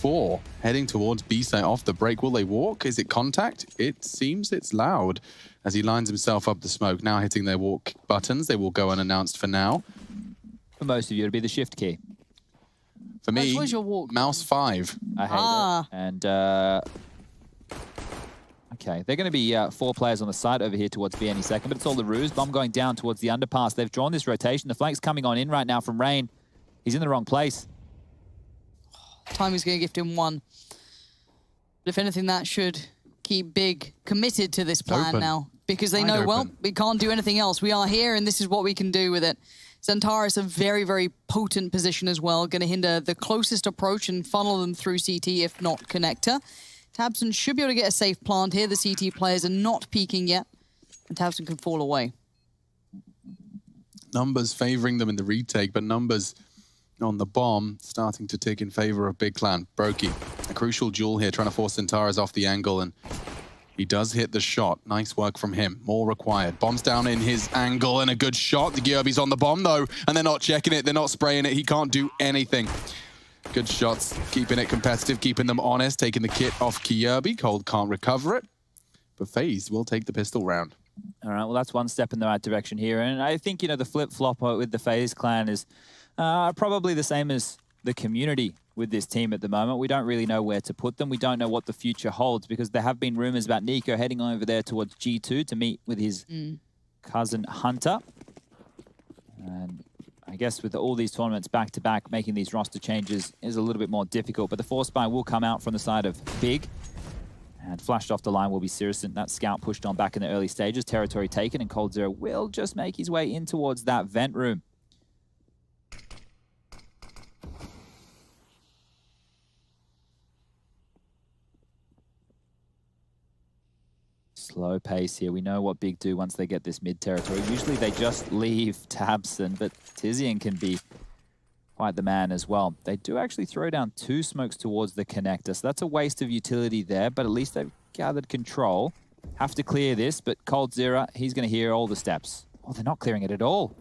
4 heading towards B site off the break. Will they walk? Is it contact? It seems it's loud as he lines himself up the smoke. Now hitting their walk buttons. They will go unannounced for now. For most of you, it'd be the shift key. For me, where's your walk? mouse 5. I hate it. And okay, they're going to be 4 players on the side over here towards B any second, but it's all the ruse. Bomb going down towards the underpass. They've drawn this rotation. The flank's coming on in right now from Rain. He's in the wrong place. Timing's going to gift him 1. But if anything, that should keep Big committed to this plan now. Because they know, well, we can't do anything else. We are here, and this is what we can do with it. Xantares a very, very potent position as well. Going to hinder the closest approach and funnel them through CT, if not connector. tabseN should be able to get a safe plant here. The CT players are not peeking yet, and tabseN can fall away. Numbers favoring them in the retake, but numbers on the bomb starting to tick in favor of Big Clan. Brokey, a crucial duel here, trying to force Xantares off the angle, and he does hit the shot. Nice work from him. More required. Bomb's down in his angle and a good shot. The Gyöbi's on the bomb though, and they're not checking it. They're not spraying it. He can't do anything. Good shots, keeping it competitive, keeping them honest, taking the kit off Gyöbi. Cold can't recover it, but Faze will take the pistol round. All right, well, that's one step in the right direction here. And I think, you know, the flip-flop with the Faze clan is probably the same as the community with this team at the moment. We don't really know where to put them. We don't know what the future holds because there have been rumors about Nico heading over there towards G2 to meet with his cousin Hunter. And I guess with all these tournaments back-to-back, making these roster changes is a little bit more difficult. But the Force Spy will come out from the side of Big. And flashed off the line will be siReSEN. That scout pushed on back in the early stages. Territory taken, and coldzera will just make his way in towards that vent room. Slow pace here. We know what Big do once they get this mid territory. Usually they just leave tabseN, but Tizian can be quite the man as well. They do actually throw down 2 smokes towards the connector, so that's a waste of utility there, but at least they've gathered control. Have to clear this, but coldzera, he's going to hear all the steps. Oh, they're not clearing it at all.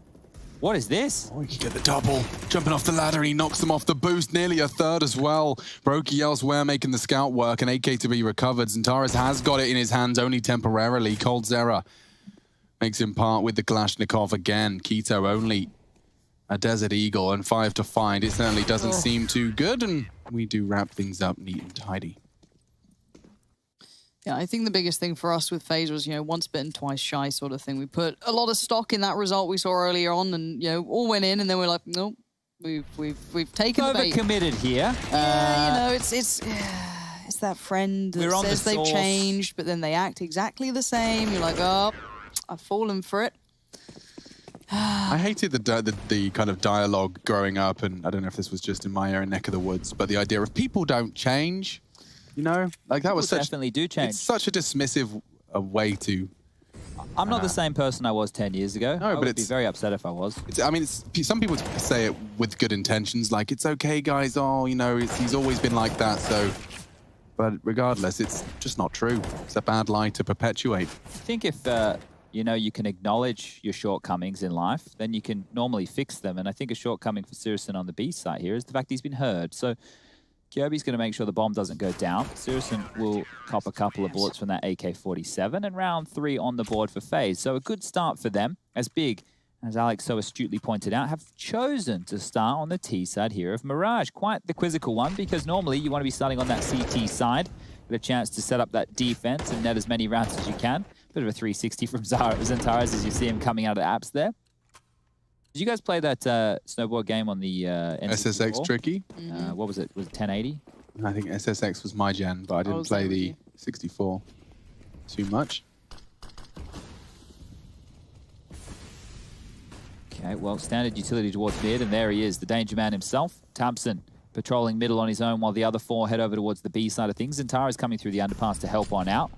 What is this? Oh, he can get the double. Jumping off the ladder, and he knocks them off the boost. Nearly a third as well. Brokey elsewhere making the scout work. An AK to be recovered. Xantares has got it in his hands, only temporarily. coldzera makes him part with the Kalashnikov again. Keto only a Desert Eagle and 5 to find. It certainly doesn't seem too good, and we do wrap things up neat and tidy. Yeah, I think the biggest thing for us with Faze was, you know, once bitten, twice shy sort of thing. We put a lot of stock in that result we saw earlier on, and, you know, all went in, and then we're like, nope, we've taken the bait. Overcommitted here. Yeah, you know, it's that friend that says they've changed, but then they act exactly the same. You're like, oh, I've fallen for it. I hated the kind of dialogue growing up, and I don't know if this was just in my own neck of the woods, but the idea of people don't change, you know, like that was such, definitely do change. It's such a dismissive way to. I'm not the same person I was 10 years ago. No, I but would be very upset if I was. I mean, some people say it with good intentions, like it's okay, guys. Oh, you know, he's always been like that. So, but regardless, it's just not true. It's a bad lie to perpetuate. I think if you know, you can acknowledge your shortcomings in life, then you can normally fix them. And I think a shortcoming for siReSEN on the B side here is the fact he's been heard. So Gyöbi's going to make sure the bomb doesn't go down. siReSEN will cop a couple of bullets from that AK-47, and round 3 on the board for Faze. So a good start for them, as Big, as Alex so astutely pointed out, have chosen to start on the T side here of Mirage. Quite the quizzical one, because normally you want to be starting on that CT side, get a chance to set up that defense and net as many rounds as you can. Bit of a 360 from Xantares as you see him coming out of the apps there. Did you guys play that snowboard game on the SSX Tricky? What was it? Was it 1080? I think SSX was my gen, but I didn't play the 64 too much. Okay, well, standard utility towards mid, and there he is, the danger man himself. tabseN patrolling middle on his own while the other 4 head over towards the B side of things. Xantares coming through the underpass to help on out.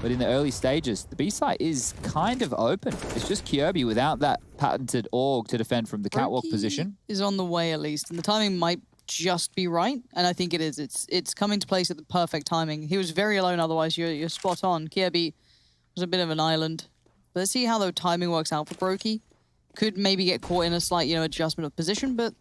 But in the early stages, the B site is kind of open. It's just Gyöbi without that patented AUG to defend from the catwalk position. Is on the way at least, and the timing might just be right, and I think it is. It's come into place at the perfect timing. He was very alone, otherwise you're spot on. Gyöbi was a bit of an island. But let's see how the timing works out for Brokey. Could maybe get caught in a slight, you know, adjustment of position, but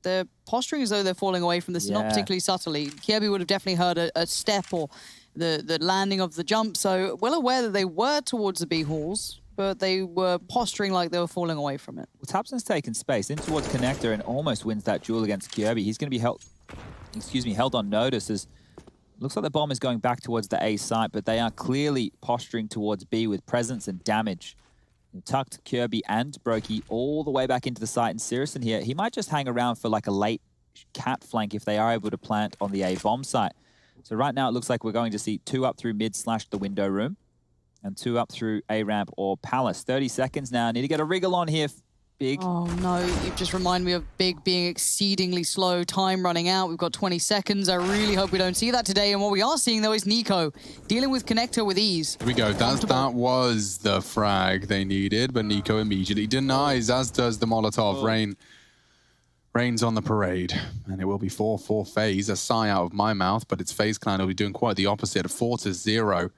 they're posturing as though they're falling away from this, not particularly subtly. Kjaerbye would have definitely heard a step or the landing of the jump, so well aware that they were towards the B halls, but they were posturing like they were falling away from it. Well, Tabson's taken space in towards Connector and almost wins that duel against Kjaerbye. He's going to be held on notice as looks like the bomb is going back towards the A site, but they are clearly posturing towards B with presence and damage. And tucked Kjaerbye and Brokey all the way back into the site, and Sirison here, he might just hang around for like a late cat flank if they are able to plant on the A bomb site. So right now it looks like we're going to see 2 up through mid / the window room and 2 up through A ramp or Palace. 30 seconds now. Need to get a wriggle on here, Big. Oh no, you just remind me of Big being exceedingly slow, time running out. We've got 20 seconds. I really hope we don't see that today. And what we are seeing though is NiKo dealing with Connector with ease. Here we go. That was the frag they needed, but NiKo immediately denies, as does the Molotov. Rain's on the parade, and it will be 4-4 Faze. A sigh out of my mouth, but it's Faze Clan will be doing quite the opposite, 4-0.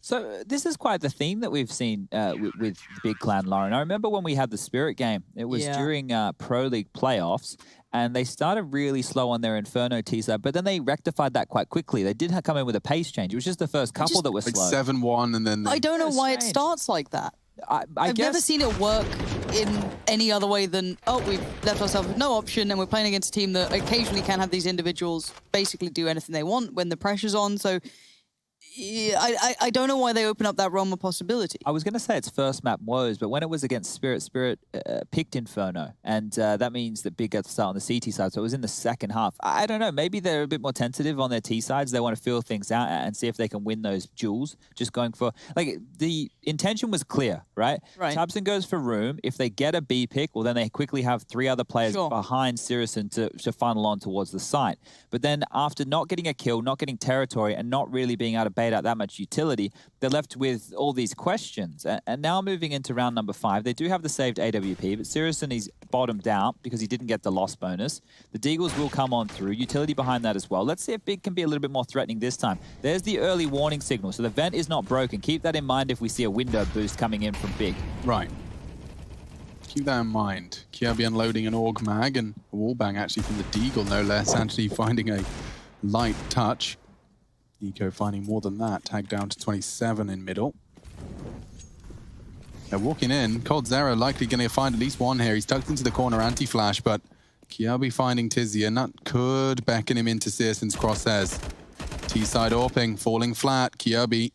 So this is quite the theme that we've seen with the Big Clan, Lauren. I remember when we had the Spirit game, it was during Pro League playoffs, and they started really slow on their Inferno teaser, but then they rectified that quite quickly. They did come in with a pace change. It was just the first couple that were slow. Like 7-1, and then... I don't know why it starts like that. I've never seen it work in any other way than, oh, we've left ourselves with no option and we're playing against a team that occasionally can have these individuals basically do anything they want when the pressure's on. So yeah, I don't know why they open up that realm of possibility. I was going to say its first map was, but when it was against Spirit picked Inferno, and that means that Big got to start on the CT side, so it was in the second half. I don't know, maybe they're a bit more tentative on their T sides. They want to feel things out and see if they can win those duels, just going for, like, the intention was clear, right? Tabson goes for room. If they get a B pick, well, then they quickly have 3 other players behind Sirison to funnel on towards the site. But then after not getting a kill, not getting territory, and not really being able to bait out that much utility, they're left with all these questions. And now moving into round number 5, they do have the saved AWP, but Sirison is bottomed out because he didn't get the loss bonus. The Deagles will come on through, utility behind that as well. Let's see if Big can be a little bit more threatening this time. There's the early warning signal, so the vent is not broken. Keep that in mind if we see a window boost coming in from Big. Right. Keep that in mind. Kjaerbye unloading an AUG mag and a wallbang actually from the Deagle, no less, actually finding a light touch. NiKo finding more than that, tagged down to 27 in middle. They're walking in. coldzera likely going to find at least one here. He's tucked into the corner, anti-flash, but Kjaerbye finding Tizzy, and that could beckon him into Searson's crosshairs. T-side AWPing, falling flat. Kjaerbye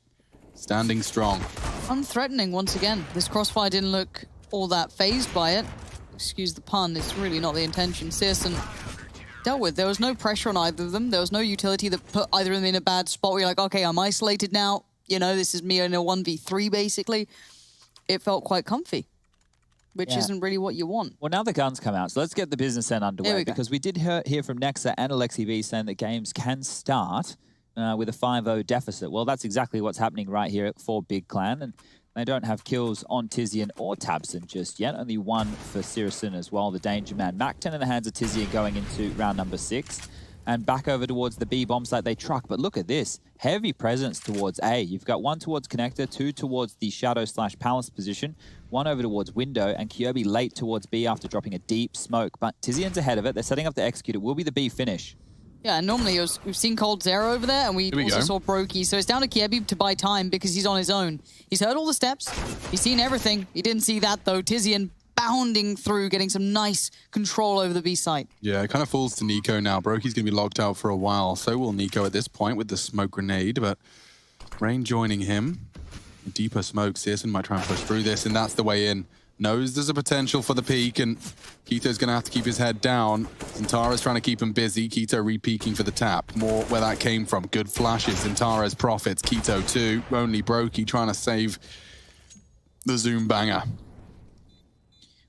standing strong. Unthreatening once again. This crossfire didn't look all that phased by it. Excuse the pun, it's really not the intention. Searson dealt with. There was no pressure on either of them. There was no utility that put either of them in a bad spot where you're like, okay, I'm isolated now. You know, this is me in a 1v3, basically. It felt quite comfy, which isn't really what you want. Well, now the guns come out, so let's get the business end underway, because we did hear from Nexa and Alexi V saying that games can start with a 5-0 deficit. Well, that's exactly what's happening right here for Big Clan, and they don't have kills on Tizian or Tabson just yet. Only one for Sirison as well, the Danger Man. Mac 10 in the hands of Tizian going into round number 6. And back over towards the B bomb site they truck. But look at this. Heavy presence towards A. You've got 1 towards Connector, 2 towards the Shadow/Palace position, 1 over towards Window, and Kjaerbye late towards B after dropping a deep smoke. But Tizian's ahead of it. They're setting up to execute. It will be the B finish. Yeah, and normally we've seen coldzera over there, and we also saw Brokey. So it's down to Kjaerbye to buy time because he's on his own. He's heard all the steps. He's seen everything. He didn't see that, though. Tizian bounding through, getting some nice control over the B site. Yeah, it kind of falls to NiKo now. Brokey's going to be locked out for a while. So will NiKo at this point with the smoke grenade, but Rain joining him. A deeper smoke. Searson might try and push through this, and that's the way in. Knows there's a potential for the peak, and Kito's going to have to keep his head down. Zintara's trying to keep him busy. Kito re-peeking for the tap. More where that came from. Good flashes. Zintara's profits. Kito too. Only Brokey trying to save the Zoom banger.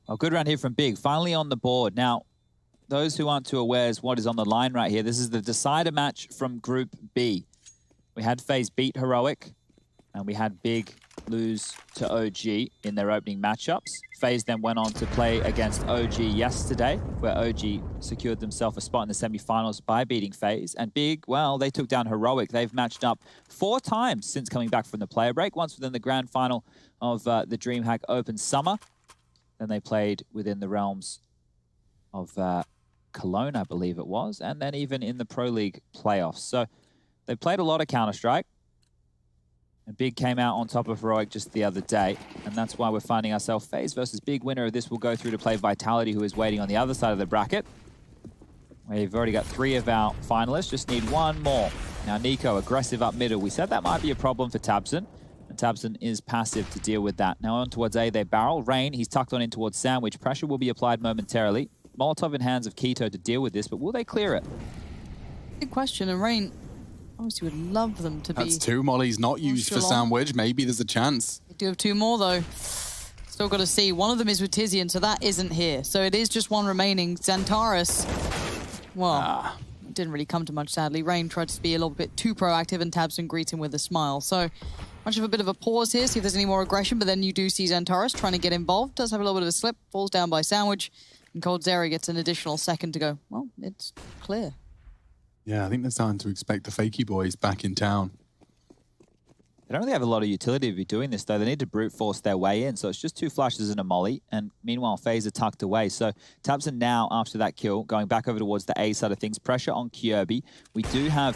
Well, good round here from Big. Finally on the board. Now, those who aren't too aware is what is on the line right here. This is the decider match from Group B. We had Faze beat Heroic, and we had Big lose to OG in their opening matchups. Faze then went on to play against OG yesterday, where OG secured themselves a spot in the semi-finals by beating Faze. And Big, well, they took down Heroic. They've matched up 4 times since coming back from the player break. Once within the grand final of the DreamHack Open Summer. Then they played within the realms of Cologne, I believe it was, and then even in the Pro League playoffs. So they played a lot of Counter-Strike. And Big came out on top of Heroic just the other day, and that's why we're finding ourselves Faze versus Big. Winner of this will go through to play Vitality, who is waiting on the other side of the bracket. We've already got 3 of our finalists, just need 1 more. Now Nico, aggressive up middle. We said that might be a problem for tabseN, and tabseN is passive to deal with that. Now on towards A, they barrel. Rain, he's tucked on in towards Sandwich. Pressure will be applied momentarily. Molotov in hands of Keto to deal with this, but will they clear it? Good question, and Rain obviously would love them to be... That's 2 mollies not used for Sandwich. Maybe there's a chance. They do have 2 more, though. Still got to see. One of them is with Tizian, so that isn't here. So it is just 1 remaining. Xantares, well, it didn't really come to much, sadly. Rain tried to be a little bit too proactive, and tabseN greets him with a smile. So much of a bit of a pause here, see if there's any more aggression, but then you do see Xantares trying to get involved. Does have a little bit of a slip, falls down by Sandwich, and coldzera gets an additional second to go. Well, it's clear. Yeah, I think they're starting to expect the Fakey boys back in town. They don't really have a lot of utility to be doing this, though. They need to brute force their way in, so it's just 2 flashes and a molly, and meanwhile, Faze are tucked away. So tabseN now, after that kill, going back over towards the A side of things. Pressure on Kyobi. We do have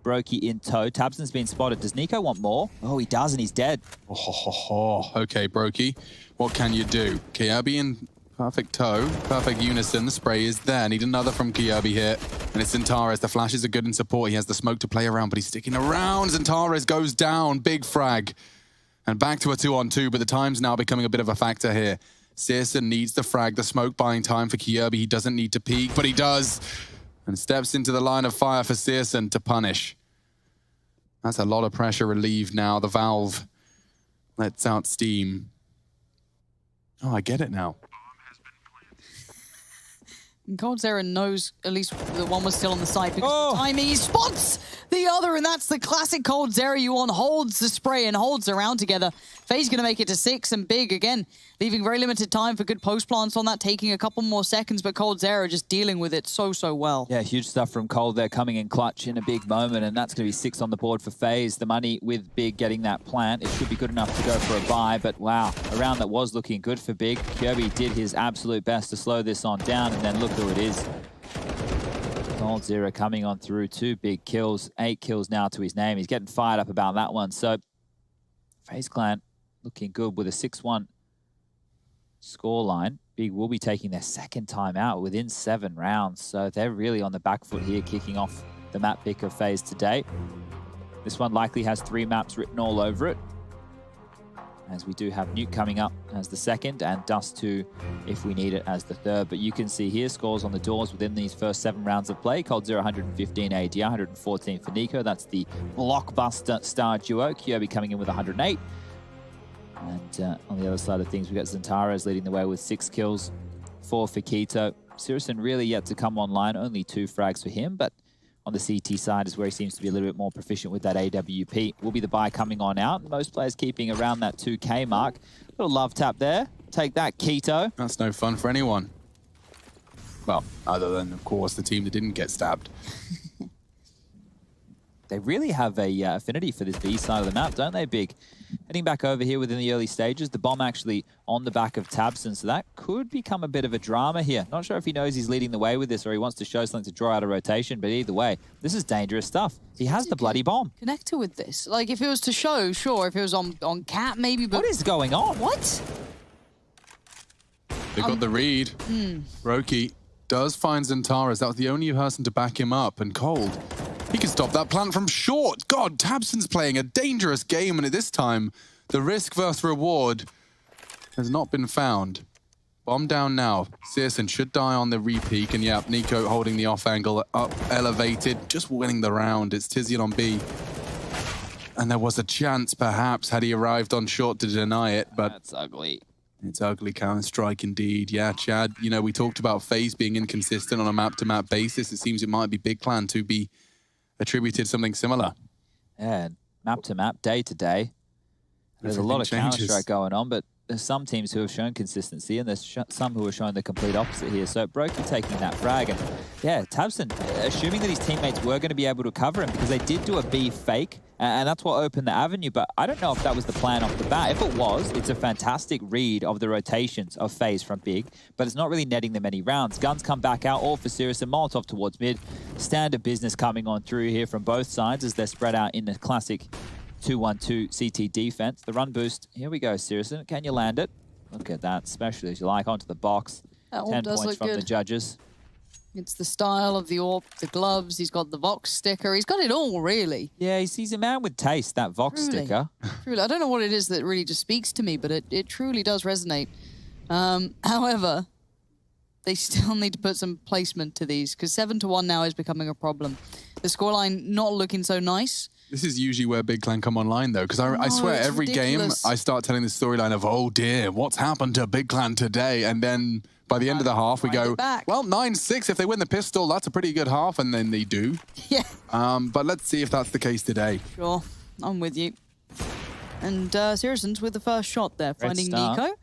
Brokey in tow. tabseN's been spotted. Does Nico want more? Oh, he does, and he's dead. Okay, Brokey, what can you do? Kyobi in perfect tow, perfect unison. The spray is there. Need another from Kyobi here. And it's Xantares. The flashes are good in support. He has the smoke to play around, but he's sticking around. Xantares goes down. Big frag. And back to a 2-on-2, but the time's now becoming a bit of a factor here. searson needs the frag, the smoke buying time for Kyobi. He doesn't need to peek, but he does. And steps into the line of fire for searson to punish. That's a lot of pressure relieved now. The Valve lets out steam. Oh, I get it now. And coldzera knows at least the one was still on the side because of the timing. He spots the other, and that's the classic coldzera. You on holds the spray and holds around together. Faze going to make it to 6, and Big, again, leaving very limited time for good post plants on that, taking a couple more seconds, but coldzera just dealing with it so well. Yeah, huge stuff from Cold there, coming in clutch in a big moment, and that's going to be 6 on the board for Faze. The money with Big getting that plant, it should be good enough to go for a buy, but wow, a round that was looking good for Big. Kyobi did his absolute best to slow this on down, and then look who it is. coldzera coming on through, 2 big kills, 8 kills now to his name. He's getting fired up about that one. So FaZe Clan looking good with a 6-1 scoreline. Big will be taking their 2nd time out within 7 rounds. So they're really on the back foot here, kicking off the map pick of Faze today. This one likely has 3 maps written all over it, as we do have Nuke coming up as the 2nd, and Dust 2 if we need it as the 3rd. But you can see here scores on the doors within these first 7 rounds of play. coldzera 115 AD, 114 for Nico. That's the blockbuster star duo. Kyobi coming in with 108. And on the other side of things, we've got Xantares leading the way with 6 kills, 4 for Keto. searson really yet to come online, only 2 frags for him, but on the CT side is where he seems to be a little bit more proficient with that AWP. Will be the buy coming on out. Most players keeping around that 2K mark. Little love tap there. Take that, Keto. That's no fun for anyone. Well, other than, of course, the team that didn't get stabbed. They really have a affinity for this B side of the map, don't they, Big? Heading back over here within the early stages, the bomb actually on the back of tabseN, so that could become a bit of a drama here. Not sure if he knows he's leading the way with this or he wants to show something to draw out a rotation, but either way, this is dangerous stuff. He has the bloody bomb. Connector with this. Like, if it was to show, sure, if it was on Cat, maybe, but... What is going on? What? They got the read. Brokey does find Xantares. That was the only person to back him up, and Cold. He can stop that plant from short. God, tabseN's playing a dangerous game, and at this time, the risk versus reward has not been found. Bomb down now. searson should die on the re-peak, and yeah, Nico holding the off angle up, elevated, just winning the round. It's Tizian on B. And there was a chance, perhaps, had he arrived on short to deny it, but... That's ugly. It's ugly Counter-Strike indeed. Yeah, Chad, you know, we talked about Faze being inconsistent on a map-to-map basis. It seems it might be Big Plan to be attributed something similar. Yeah, map to map, day to day. There's a lot of Counter-Strike going on, but there's some teams who have shown consistency, and there's some who are showing the complete opposite here. So Brokey taking that frag, and yeah, tabseN assuming that his teammates were going to be able to cover him because they did do a B fake And that's what opened the avenue, but I don't know if that was the plan off the bat. If it was, it's a fantastic read of the rotations of Faze from Big, but it's not really netting them any rounds. Guns come back out, all for Sirius and Molotov towards mid. Standard business coming on through here from both sides as they're spread out in the classic 2-1-2 CT defense. The run boost, here we go, Sirius. Can you land it? Look at that, especially as you like, onto the box. That all 10 does points look from good. the judges. It's the style of the AWP, the gloves, he's got the Vox sticker, he's got it all, really. Yeah, he's a man with taste, that Vox Truly. sticker. Truly. I don't know what it is that really just speaks to me, but it truly does resonate. However, they still need to put some placement to these, because 7-1 now is becoming a problem. The scoreline not looking so nice. This is usually where Big Clan come online, though, because I No, swear it's every ridiculous. game I start telling the storyline of, oh dear, what's happened to Big Clan today? And then by the end of the half, we Wind go, it back. well, 9-6. If they win the pistol, that's a pretty good half, and then they do. Yeah, But let's see if that's the case today. sure. I'm with you. And Siriuson's with the first shot there, finding start. Nico.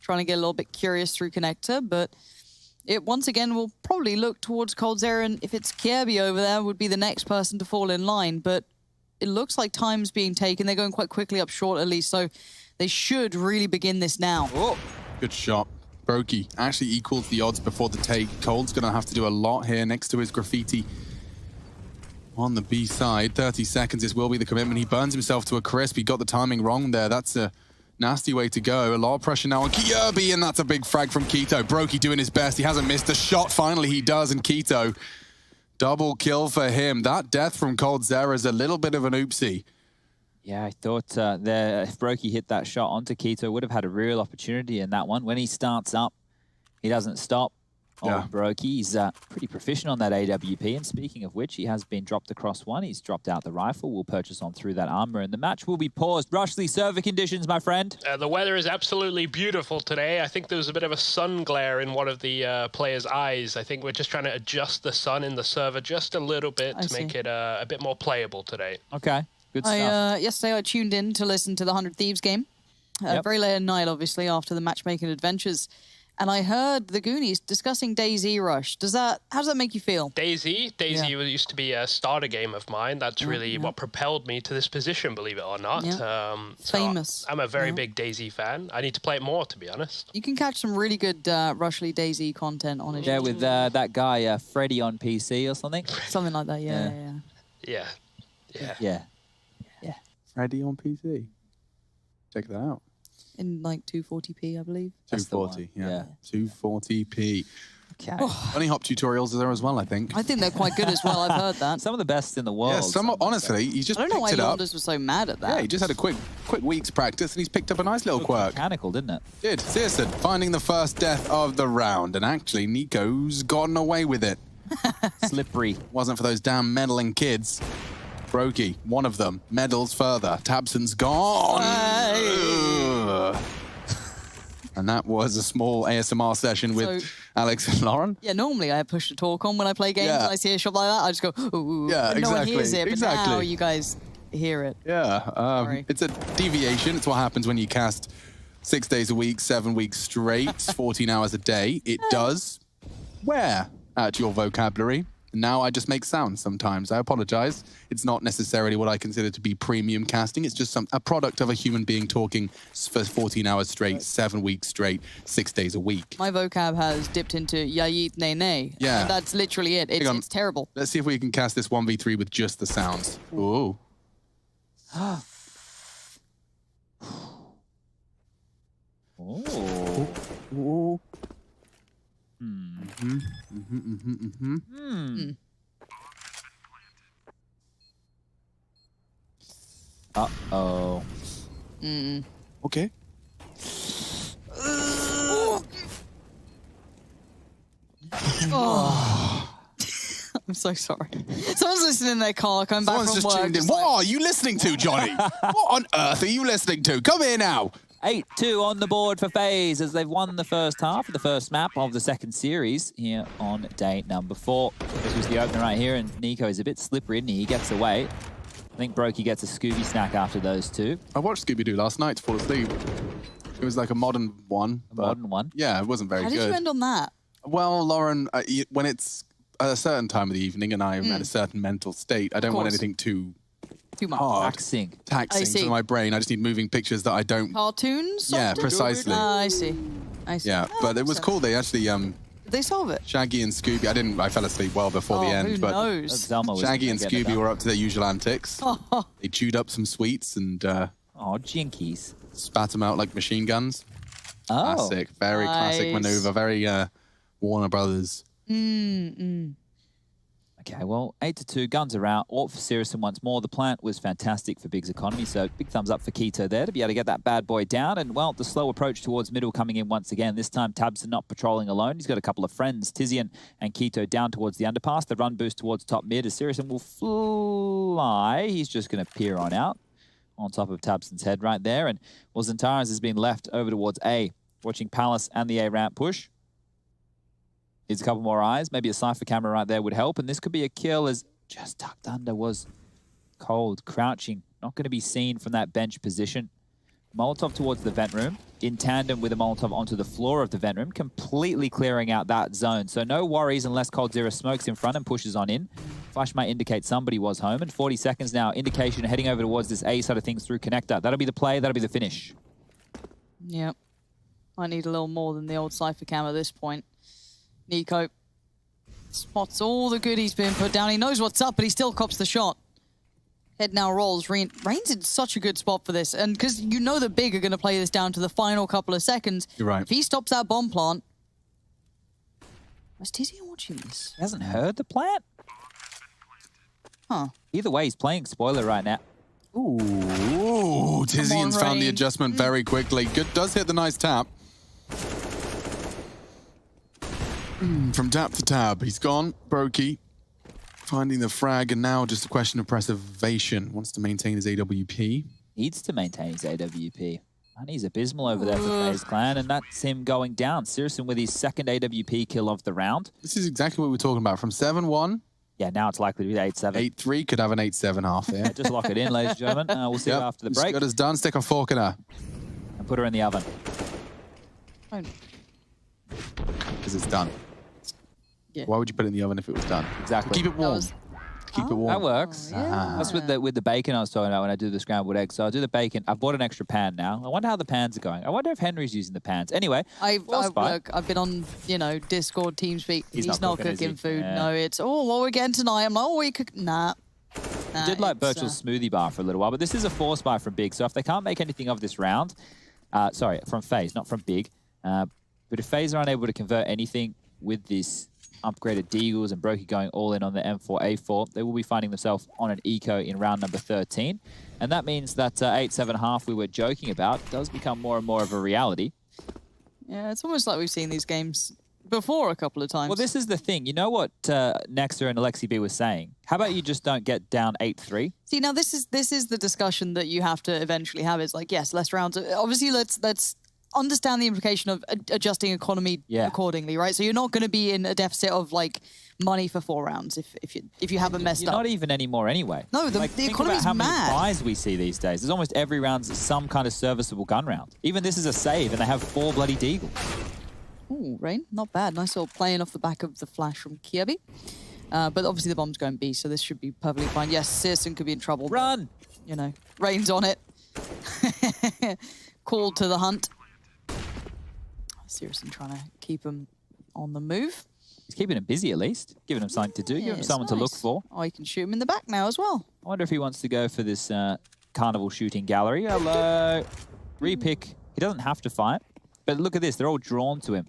Trying to get a little bit curious through connector, but it once again will probably look towards coldzera, and if it's Kierby over there, would be the next person to fall in line, but it looks like time's being taken. They're going quite quickly up short, at least, so they should really begin this now. Oh, good shot. Brokey actually equals the odds before the take. Cold's going to have to do a lot here next to his graffiti on the B side. 30 seconds, this will be the commitment. He burns himself to a crisp. He got the timing wrong there. That's a nasty way to go. A lot of pressure now on Kierby, and that's a big frag from Keto. Brokey doing his best. He hasn't missed a shot. Finally, he does, and Keto, double kill for him. That death from coldzera is a little bit of an oopsie. Yeah, I thought there, if Brokey hit that shot onto Keto, would have had a real opportunity in that one. When he starts up, he doesn't stop. Yeah. Brokey, he's pretty proficient on that AWP. And speaking of which, he has been dropped across one. He's dropped out the rifle. We'll purchase on through that armor, and the match will be paused. Rushly server conditions, my friend. The weather is absolutely beautiful today. I think there was a bit of a sun glare in one of the players' eyes. I think we're just trying to adjust the sun in the server just a little bit to make it a bit more playable today. Okay, good stuff. Yesterday I tuned in to listen to the 100 Thieves game. Very late at night, obviously, after the matchmaking adventures. And I heard the Goonies discussing DayZ Rush. How does that make you feel? DayZ used to be a starter game of mine. That's really what propelled me to this position, believe it or not. Yeah. So Famous. I'm a very big DayZ fan. I need to play it more, to be honest. You can catch some really good Rushly DayZ content on his Yeah, YouTube. with that guy, Freddy on PC or something. Something like that, yeah. Yeah. Ready on PC. Check that out. In like 240p, I believe. That's the 240, one, yeah. 240p. Okay. Bunny hop tutorials are there as well, I think. I think they're quite good as well. I've heard that. Some of the best in the world. Yeah, honestly, he just I don't know why picked it up. Londers was so mad at that. Yeah, he just had a quick week's practice, and he's picked up a nice little quirk. Mechanical, didn't it? Did. Searson finding the first death of the round, and actually, Nico's gotten away with it. Slippery. Wasn't for those damn meddling kids. Brokey, one of them, meddles further. Tabson's gone. Ugh. And that was a small ASMR session with Alex and Lauren. Yeah, normally I push the talk on when I play games and I see a shot like that, I just go, ooh. Yeah, and no one exactly, hears it, but exactly. now you guys hear it. Yeah, it's a deviation. It's what happens when you cast 6 days a week, 7 weeks straight, 14 hours a day. It does wear at your vocabulary. Now I just make sounds sometimes. I apologize. It's not necessarily what I consider to be premium casting. It's just a product of a human being talking for 14 hours straight, 7 weeks straight, 6 days a week. My vocab has dipped into yayit ne ne. Yeah. That's literally it. It's terrible. Let's see if we can cast this 1v3 with just the sounds. Ooh. Oh. Ooh. Uh-oh. Okay. I'm so sorry. Someone's listening in their car coming back Someone's from just work. tuned in. What are you listening to, Johnny? What on earth are you listening to? Come here now. 8-2 on the board for Faze as they've won the first half of the first map of the second series here on day number 4. This was the opener right here, and Nico is a bit slippery, isn't he? He gets away. I think Brokey gets a Scooby snack after those two. I watched Scooby-Doo last night to fall asleep. It was like a modern one. A modern one? Yeah, it wasn't very How good. did you end on that? Well, Lauren, when it's a certain time of the evening and I'm at a certain mental state, I don't want course. anything too Too much. Taxing. Taxing for my brain. I just need moving pictures that I don't... Cartoons? Yeah, precisely. I see. I see. Yeah, but it was cool. They actually... Did they solve it? Shaggy and Scooby... I fell asleep well before the end, who but knows? Shaggy and Scooby were up to their usual antics. They chewed up some sweets and jinkies. spat them out like machine guns. Oh. Classic. Very classic maneuver. Very Warner Brothers. Okay, well, 8-2, guns are out. Alt for Sirison once more. The plant was fantastic for Big's economy, so big thumbs up for Keto there to be able to get that bad boy down. And, well, the slow approach towards middle coming in once again. This time, Tabson not patrolling alone. He's got a couple of friends, Tizian and Keto, down towards the underpass. The run boost towards top mid as Sirison will fly. He's just going to peer on out on top of Tabson's head right there. And, well, Zentaras has been left over towards A, watching Palace and the A ramp push. Needs a couple more eyes. Maybe a Cypher camera right there would help. And this could be a kill as just tucked under was cold, crouching. Not going to be seen from that bench position. Molotov towards the vent room. In tandem with a Molotov onto the floor of the vent room. Completely clearing out that zone. So no worries unless Cold Zero smokes in front and pushes on in. Flash might indicate somebody was home. And 40 seconds now. Indication heading over towards this A side of things through connector. That'll be the play. That'll be the finish. Yep. I need a little more than the old Cypher cam at this point. Nico spots all the good he's been put down. He knows what's up, but he still cops the shot. Head now rolls. Rain's in such a good spot for this. And because you know that Big are going to play this down to the final couple of seconds. You're right. If he stops that bomb plant... Was Tizian watching this? He hasn't heard the plant? Huh. Either way, he's playing spoiler right now. Ooh, Tizian's found the adjustment very quickly. Good, does hit the nice tap. From tap to tab, he's gone. Brokey finding the frag, and now just a question of preservation. Wants to maintain his AWP. Needs to maintain his AWP. And he's abysmal over there for FaZe Clan, and that's him going down. Sirison with his second AWP kill of the round. This is exactly what we're talking about. From 7-1. Yeah, now it's likely to be 8-7. 8-3, could have an 8-7 half here. Yeah, just look it in, ladies and gentlemen. We'll see you after the break. Good as done. Stick a fork in her. And put her in the oven. Because it's done. Yeah. Why would you put it in the oven if it was done? Exactly. Keep it warm. Keep it warm. That works. Yeah. That's with the bacon I was talking about when I do the scrambled eggs. So I'll do the bacon. I've bought an extra pan now. I wonder how the pans are going. I wonder if Henry's using the pans. Anyway, I've been on, Discord, TeamSpeak. He's not cooking food. Yeah. No, it's, what we're getting tonight. I'm like, we cook. Nah. I did like Birchall's smoothie bar for a little while, but this is a force buy from Big. So if they can't make anything of this round, sorry, from FaZe, not from Big. But if FaZe are unable to convert anything with this upgraded Deagles and Brokey going all in on the M4A4, they will be finding themselves on an eco in round number 13. And that means that 8-7.5 we were joking about does become more and more of a reality. Yeah, it's almost like we've seen these games before a couple of times. Well, this is the thing. You know what Nexter and Alexi B was saying? How about you just don't get down 8-3? See, now this is the discussion that you have to eventually have. It's like, yes, less rounds. Obviously, let's understand the implication of adjusting economy accordingly, right? So you're not going to be in a deficit of like money for 4 rounds if you haven't messed up. Not even anymore anyway. No, the economy's how mad. Many buys we see these days. There's almost every round some kind of serviceable gun round. Even this is a save, and they have 4 bloody Deagles. Ooh, Rain, not bad. Nice little playing off the back of the flash from Kirby. But obviously the bomb's going B, so this should be perfectly fine. Yes, Sirison could be in trouble. Run! But, Rain's on it. Called to the hunt. Sirison trying to keep him on the move. He's keeping him busy at least. Giving him something to do. Giving him someone to look for. Oh, you can shoot him in the back now as well. I wonder if he wants to go for this carnival shooting gallery. Hello. Repick. He doesn't have to fight. But look at this. They're all drawn to him.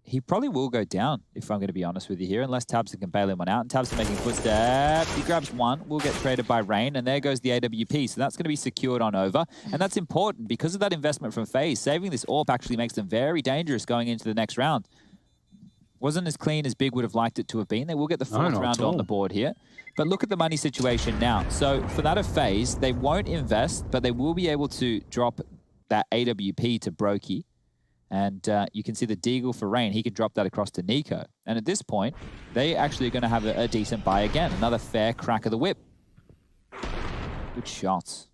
He probably will go down, if I'm going to be honest with you here, unless Tabson can bail him one out. And Tabson making footsteps. He grabs one, will get traded by Rain, and there goes the AWP. So that's going to be secured on over. And that's important because of that investment from FaZe. Saving this AWP actually makes them very dangerous going into the next round. Wasn't as clean as Big would have liked it to have been. They will get the 4th round on the board here. But look at the money situation now. So for that of FaZe, they won't invest, but they will be able to drop that AWP to Brokey. And you can see the Deagle for Rain. He could drop that across to Nico. And at this point, they actually are going to have a decent buy again. Another fair crack of the whip. Good shots.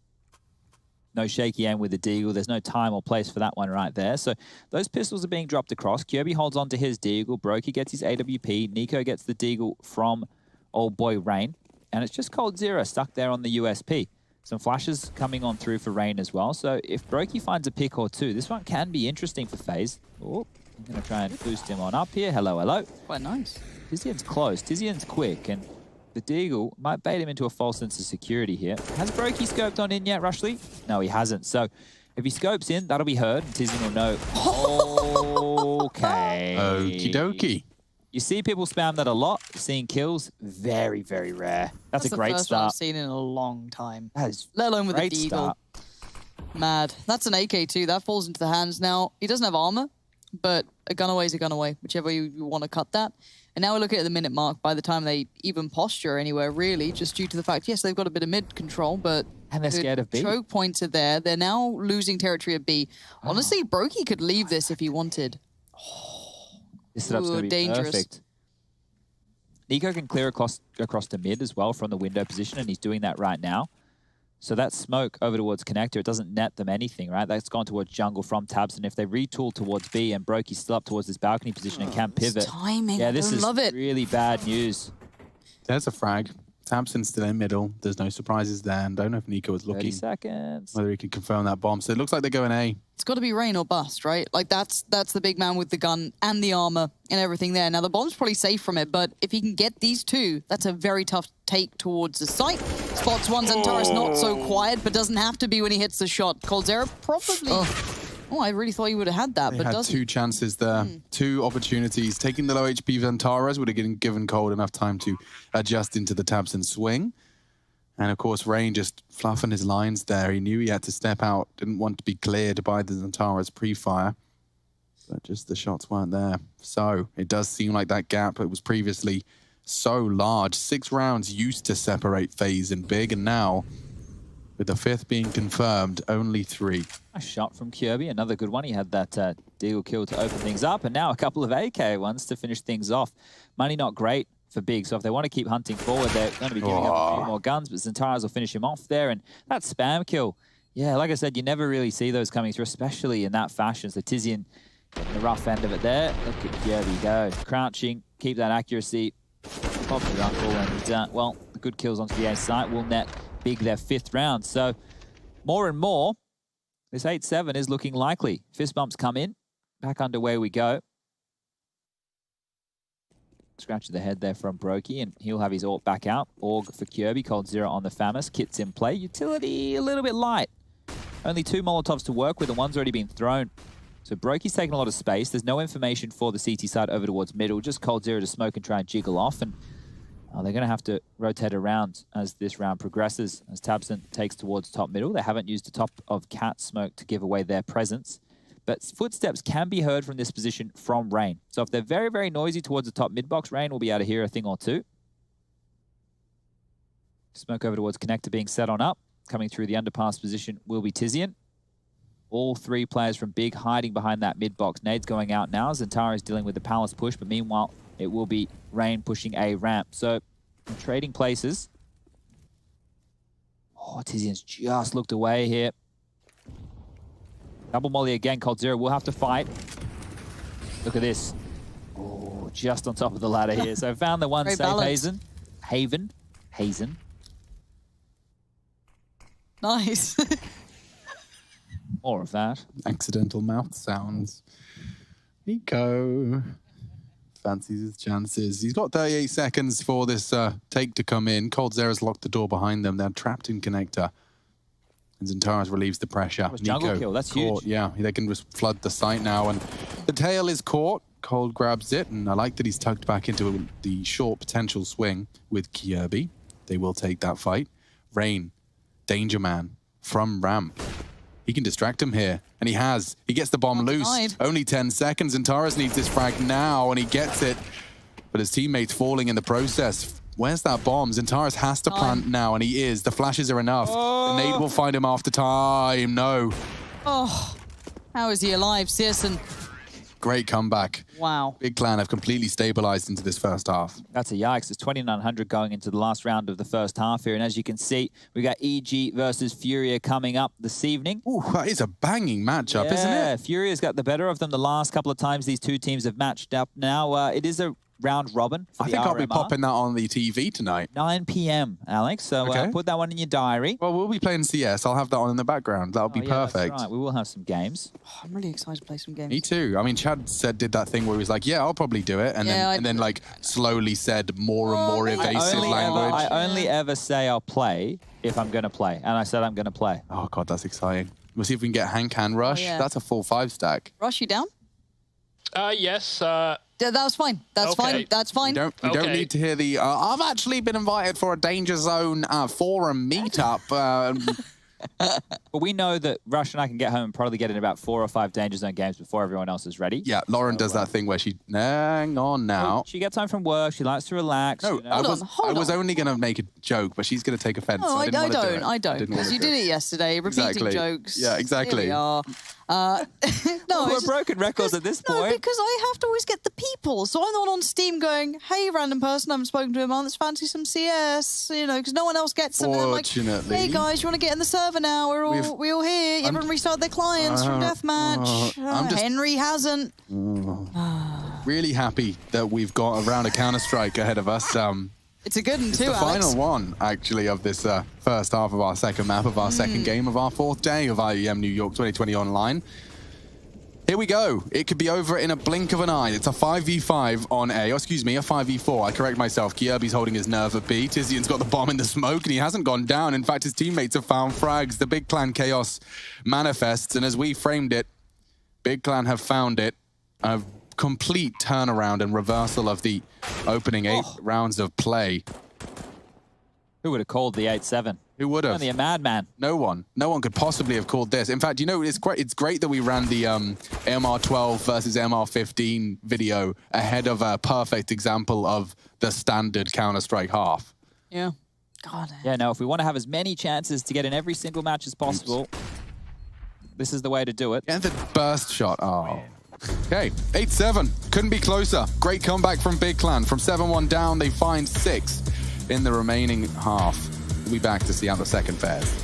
No shaky aim with the Deagle. There's no time or place for that one right there. So those pistols are being dropped across. Kirby holds on to his Deagle. Brokey gets his AWP. Nico gets the Deagle from old boy Rain. and it's just coldzera stuck there on the USP. Some flashes coming on through for Rain as well. So if Brokey finds a pick or two, this one can be interesting for FaZe. Oh, I'm going to try and boost him on up here. Hello, hello. Quite nice. Tizian's close. Tizian's quick, and the Deagle might bait him into a false sense of security here. Has Brokey scoped on in yet, Rushley? No, he hasn't. So if he scopes in, that'll be heard. Tizian will know. Okay. Okie dokie. You see people spam that a lot. Seeing kills, very, very rare. That's a great the first start. one I've seen in a long time. That is let alone with a great Deagle. start. Mad. That's an AK too. That falls into the hands. Now, he doesn't have armor, but a gunaway is a gunaway, whichever you want to cut that. And now we're looking at the minute mark by the time they even posture anywhere, really, just due to the fact, yes, they've got a bit of mid control, but and they're scared of B. Choke points are there. They're now losing territory at B. Honestly, Brokey could leave this if he wanted. This setup's going to be dangerous. perfect. Nico can clear across to mid as well from the window position, and he's doing that right now. So that smoke over towards connector, it doesn't net them anything, right? That's gone towards jungle from tabseN. If they retool towards B and Brokey's still up towards this balcony position and can pivot. Timing. Yeah, this is love it. really bad news. There's a frag. tabseN's still in middle. There's no surprises there. And don't know if Nico was 30 looking seconds. whether he can confirm that bomb. So it looks like they're going A. It's got to be Rain or bust, right? Like that's the big man with the gun and the armor and everything there. Now the bomb's probably safe from it, but if he can get these two, that's a very tough take towards the site. Spots one, Xantares not so quiet, but doesn't have to be when he hits the shot. coldzera probably. Oh, I really thought he would have had that, They but had doesn't. two chances there, two opportunities. Taking the low HP Xantares would have given Cold enough time to adjust into the tabseN swing. And of course, Rain just fluffing his lines there. He knew he had to step out, didn't want to be cleared by the Xantares pre-fire. But just the shots weren't there. So it does seem like that gap, it was previously so large. 6 rounds used to separate FaZe and Big, and now, with the 5th being confirmed, only 3. A shot from Kirby, another good one. He had that Deagle kill to open things up, and now a couple of AK ones to finish things off. Money not great for Big, so if they want to keep hunting forward, they're going to be giving up a few more guns, but Xantares will finish him off there, and that spam kill. Yeah, like I said, you never really see those coming through, especially in that fashion. So Tizian getting the rough end of it there. Look at Kirby go. Crouching, keep that accuracy. Pop your uncle, and well, the good kills onto the A site will net Big their 5th round. So more and more, this 8-7 is looking likely. Fist bumps come in. Back underway we go. Scratch of the head there from Brokey, and he'll have his AWP back out. Org for Kirby, coldzera on the Famas. Kit's in play. Utility a little bit light. Only 2 Molotovs to work with, and one's already been thrown. So Brokey's taking a lot of space. There's no information for the CT side over towards middle. Just coldzera to smoke and try and jiggle off. And they're going to have to rotate around as this round progresses, as tabseN takes towards top middle. They haven't used the top of Cat smoke to give away their presence. But footsteps can be heard from this position from Rain. So if they're very, very noisy towards the top mid-box, Rain will be able to hear a thing or two. Smoke over towards connector being set on up. Coming through the underpass position will be Tizian. All 3 players from Big hiding behind that mid-box. Nade's going out now. Xantares dealing with the Palace push, but meanwhile, it will be Rain pushing a ramp. So, trading places. Oh, Tizian's just looked away here. Double molly again. coldzera will have to fight. Look at this. Oh, just on top of the ladder here. So, found the one safe Hazen. Nice. More of that. Accidental mouth sounds. Nico fancies his chances. He's got 38 seconds for this take to come in. coldzera's locked the door behind them. They're trapped in connector. And Xantares relieves the pressure. That was jungle kill. That's huge. Yeah, they can just flood the site now. And the tail is caught. Cold grabs it. And I like that he's tucked back into the short potential swing with Kirby. They will take that fight. Rain, Danger Man from ramp. He can distract him here, and he has. He gets the bomb loose. Denied. Only 10 seconds, and Xantares needs this frag now, and he gets it. But his teammate's falling in the process. Where's that bomb? Xantares has to plant now, and he is. The flashes are enough. The nade will find him after time. No. Oh, how is he alive, syrsoN? Great comeback. Wow. Big Clan have completely stabilized into this first half. That's a yikes. It's 2,900 going into the last round of the first half here. And as you can see, we got EG versus Furia coming up this evening. Ooh, that is a banging matchup, isn't Yeah, it? Furia's got the better of them the last couple of times these two teams have matched up. Now, it is a round robin for I the think I'll be RMR. popping that on the TV tonight. 9 p.m., Alex. So Okay. put that one in your diary. Well, we'll be playing CS. I'll have that on in the background. That'll be Oh, yeah, perfect. That's right. We will have some games. Oh, I'm really excited to play some games. Me too. I mean, Chad did that thing where he was like, "Yeah, I'll probably do it," and then like slowly said more and more evasive language. I only ever say I'll play if I'm going to play, and I said I'm going to play. Oh god, that's exciting. We'll see if we can get Han-Can Rush. yeah. That's a full 5 stack. Rush you down? Yes. Yeah, that was fine. That's Okay. fine. That's fine. We don't need to hear the. I've actually been invited for a Danger Zone forum meetup. But we know that Rush and I can get home and probably get in about 4 or 5 Danger Zone games before everyone else is ready. Yeah, Lauren does that thing where she. Hang on now. She gets home from work. She likes to relax. No, you know. I was only going to make a joke, but she's going to take offense. No, so I didn't wanna do it. don't. didn't Because wanna you do did it yesterday, repeating Exactly. jokes. Yeah, exactly. Here we are. No, We're it's broken records at this No, point. because I have to always get the people. So I'm not on Steam going, hey, random person, I haven't spoken to him on, let's fancy some CS, you know, because no one else gets them. And I'm like, Fortunately. hey, guys, you want to get in the server now? We're all here. Everyone restarted their clients from Deathmatch. I'm just- Henry hasn't. Really happy that we've got a round of Counter-Strike ahead of us. It's a good one, It's too, the Alex. final one, actually, of this first half of our second map, of our second game of our 4th day of IEM New York 2020 Online. Here we go. It could be over in a blink of an eye. It's a 5v5 on A. Oh, excuse me, a 5v4. I correct myself. Kierby's holding his nerve at B. Tizian's got the bomb in the smoke, and he hasn't gone down. In fact, his teammates have found frags. The Big Clan chaos manifests, and as we framed it, Big Clan have found it. A complete turnaround and reversal of the opening 8 rounds of play. Who would have called the 8-7? Who would have? Only a madman. No one. No one could possibly have called this. In fact, you know, it's great that we ran the AMR 12 versus AMR 15 video ahead of a perfect example of the standard Counter-Strike half. Yeah. God. Yeah, no, if we want to have as many chances to get in every single match as possible, this is the way to do it. And the burst shot. Oh. Okay, 8-7. Couldn't be closer. Great comeback from Big Clan. From 7-1 down, they find 6 in the remaining half. We'll be back to see out the second phase.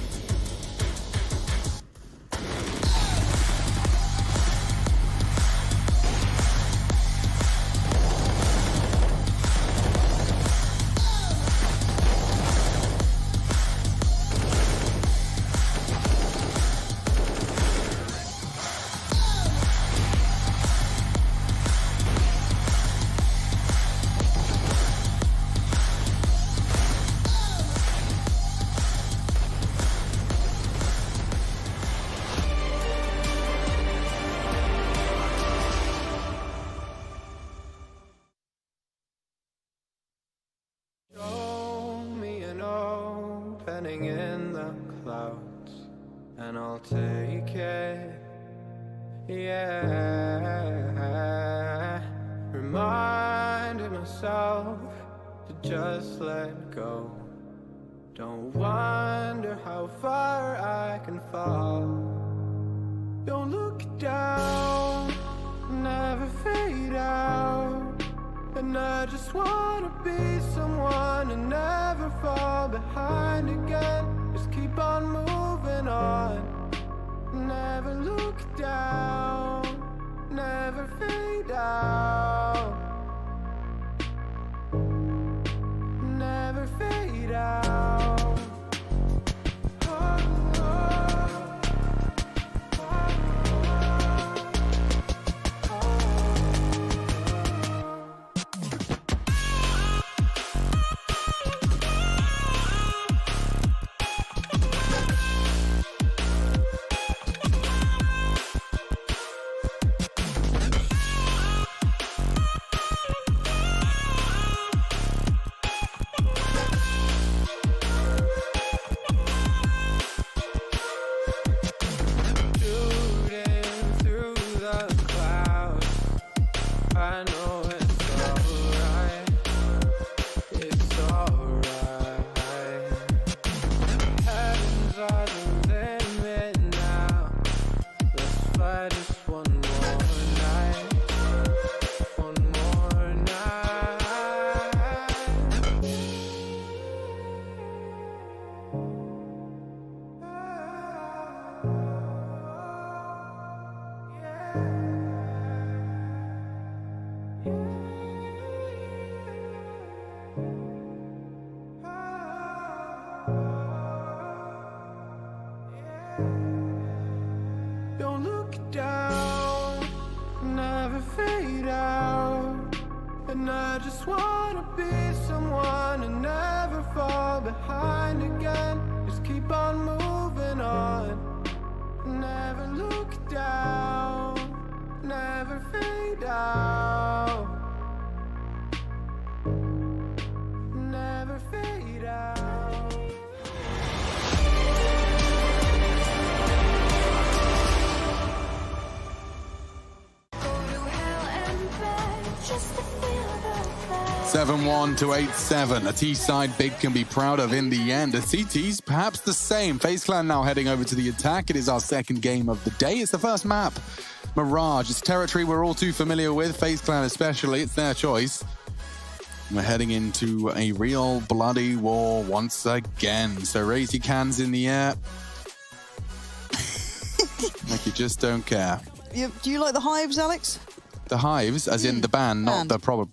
In the clouds, and I'll take it. Yeah, reminding myself to just let go. Don't wonder how far I can fall. Don't look down, never fade out. And I just wanna be someone and never fall behind again. Just keep on moving on. Never look down, never fade out. Never fade out. behind again. Just keep on moving on. Never look down, never fade out. Never fade out. Go to hell and back just to feel the fire. 7-1 to 8-7. A T-side big can be proud of in the end. A CT's perhaps the same. FaZe Clan now heading over to the attack. It is our second game of the day. It's the first map. Mirage. It's territory we're all too familiar with. FaZe Clan especially. It's their choice. We're heading into a real bloody war once again. So raise your cans in the air. Like you just don't care. Do you like the Hives, Alex? The Hives, as in the band, not the problem.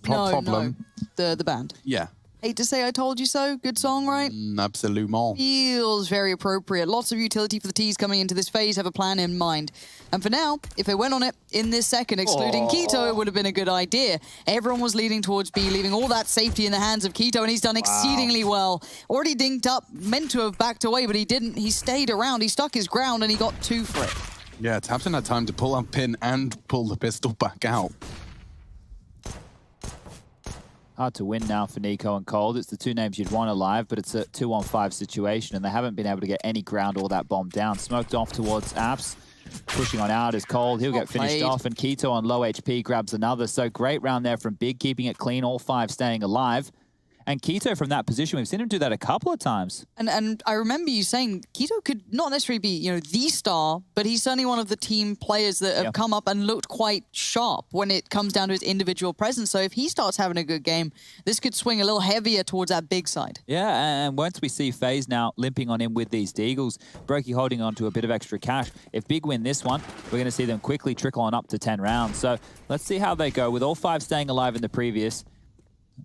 No, the band. Yeah. Hate to say I told you so. Good song, right? Absolument. Feels very appropriate. Lots of utility for the T's coming into this phase, have a plan in mind. And for now, if they went on it in this second, excluding Keto, it would have been a good idea. Everyone was leading towards B, leaving all that safety in the hands of Keto, and he's done exceedingly well. Already dinked up, meant to have backed away, but he didn't. He stayed around, he stuck his ground, and he got 2 for it. Yeah, Tabson had time to pull up pin and pull the pistol back out. Hard to win now for Nico and Cold. It's the two names you'd want alive, but it's a 2-on-5 situation, and they haven't been able to get any ground or that bomb down. Smoked off towards Apps. Pushing on out is Cold. He'll get finished off, and Keto on low HP grabs another. So great round there from Big, keeping it clean, all 5 staying alive. And Keto from that position, we've seen him do that a couple of times. And I remember you saying Keto could not necessarily be, the star, but he's certainly one of the team players that have come up and looked quite sharp when it comes down to his individual presence. So if he starts having a good game, this could swing a little heavier towards that big side. Yeah, and once we see FaZe now limping on in with these Deagles, Brokey holding on to a bit of extra cash. If Big win this one, we're going to see them quickly trickle on up to 10 rounds. So let's see how they go. With all 5 staying alive in the previous,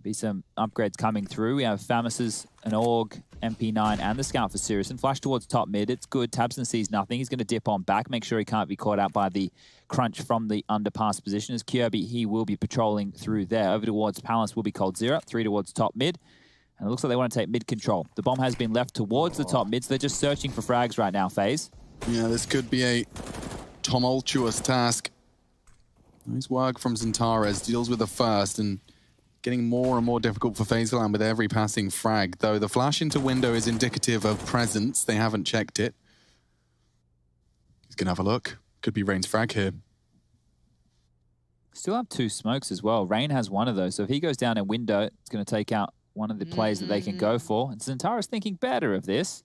be some upgrades coming through. We have Famis's, an Org, MP9, and the Scout for Syrison. Flash towards top mid. It's good. Tabson sees nothing. He's going to dip on back, make sure he can't be caught out by the crunch from the underpass position. As Kirby, he will be patrolling through there. Over towards Palace will be Cold Zero. 3 towards top mid. And it looks like they want to take mid control. The bomb has been left towards the top mid, so they're just searching for frags right now, FaZe. Yeah, this could be a tumultuous task. Nice work from Xantares. Deals with the first, and getting more and more difficult for FaZe Clan with every passing frag, though the flash into window is indicative of presence. They haven't checked it. He's going to have a look. Could be Rain's frag here. Still have 2 smokes as well. Rain has 1 of those, so if he goes down in window, it's going to take out one of the plays that they can go for. And Xantares thinking better of this.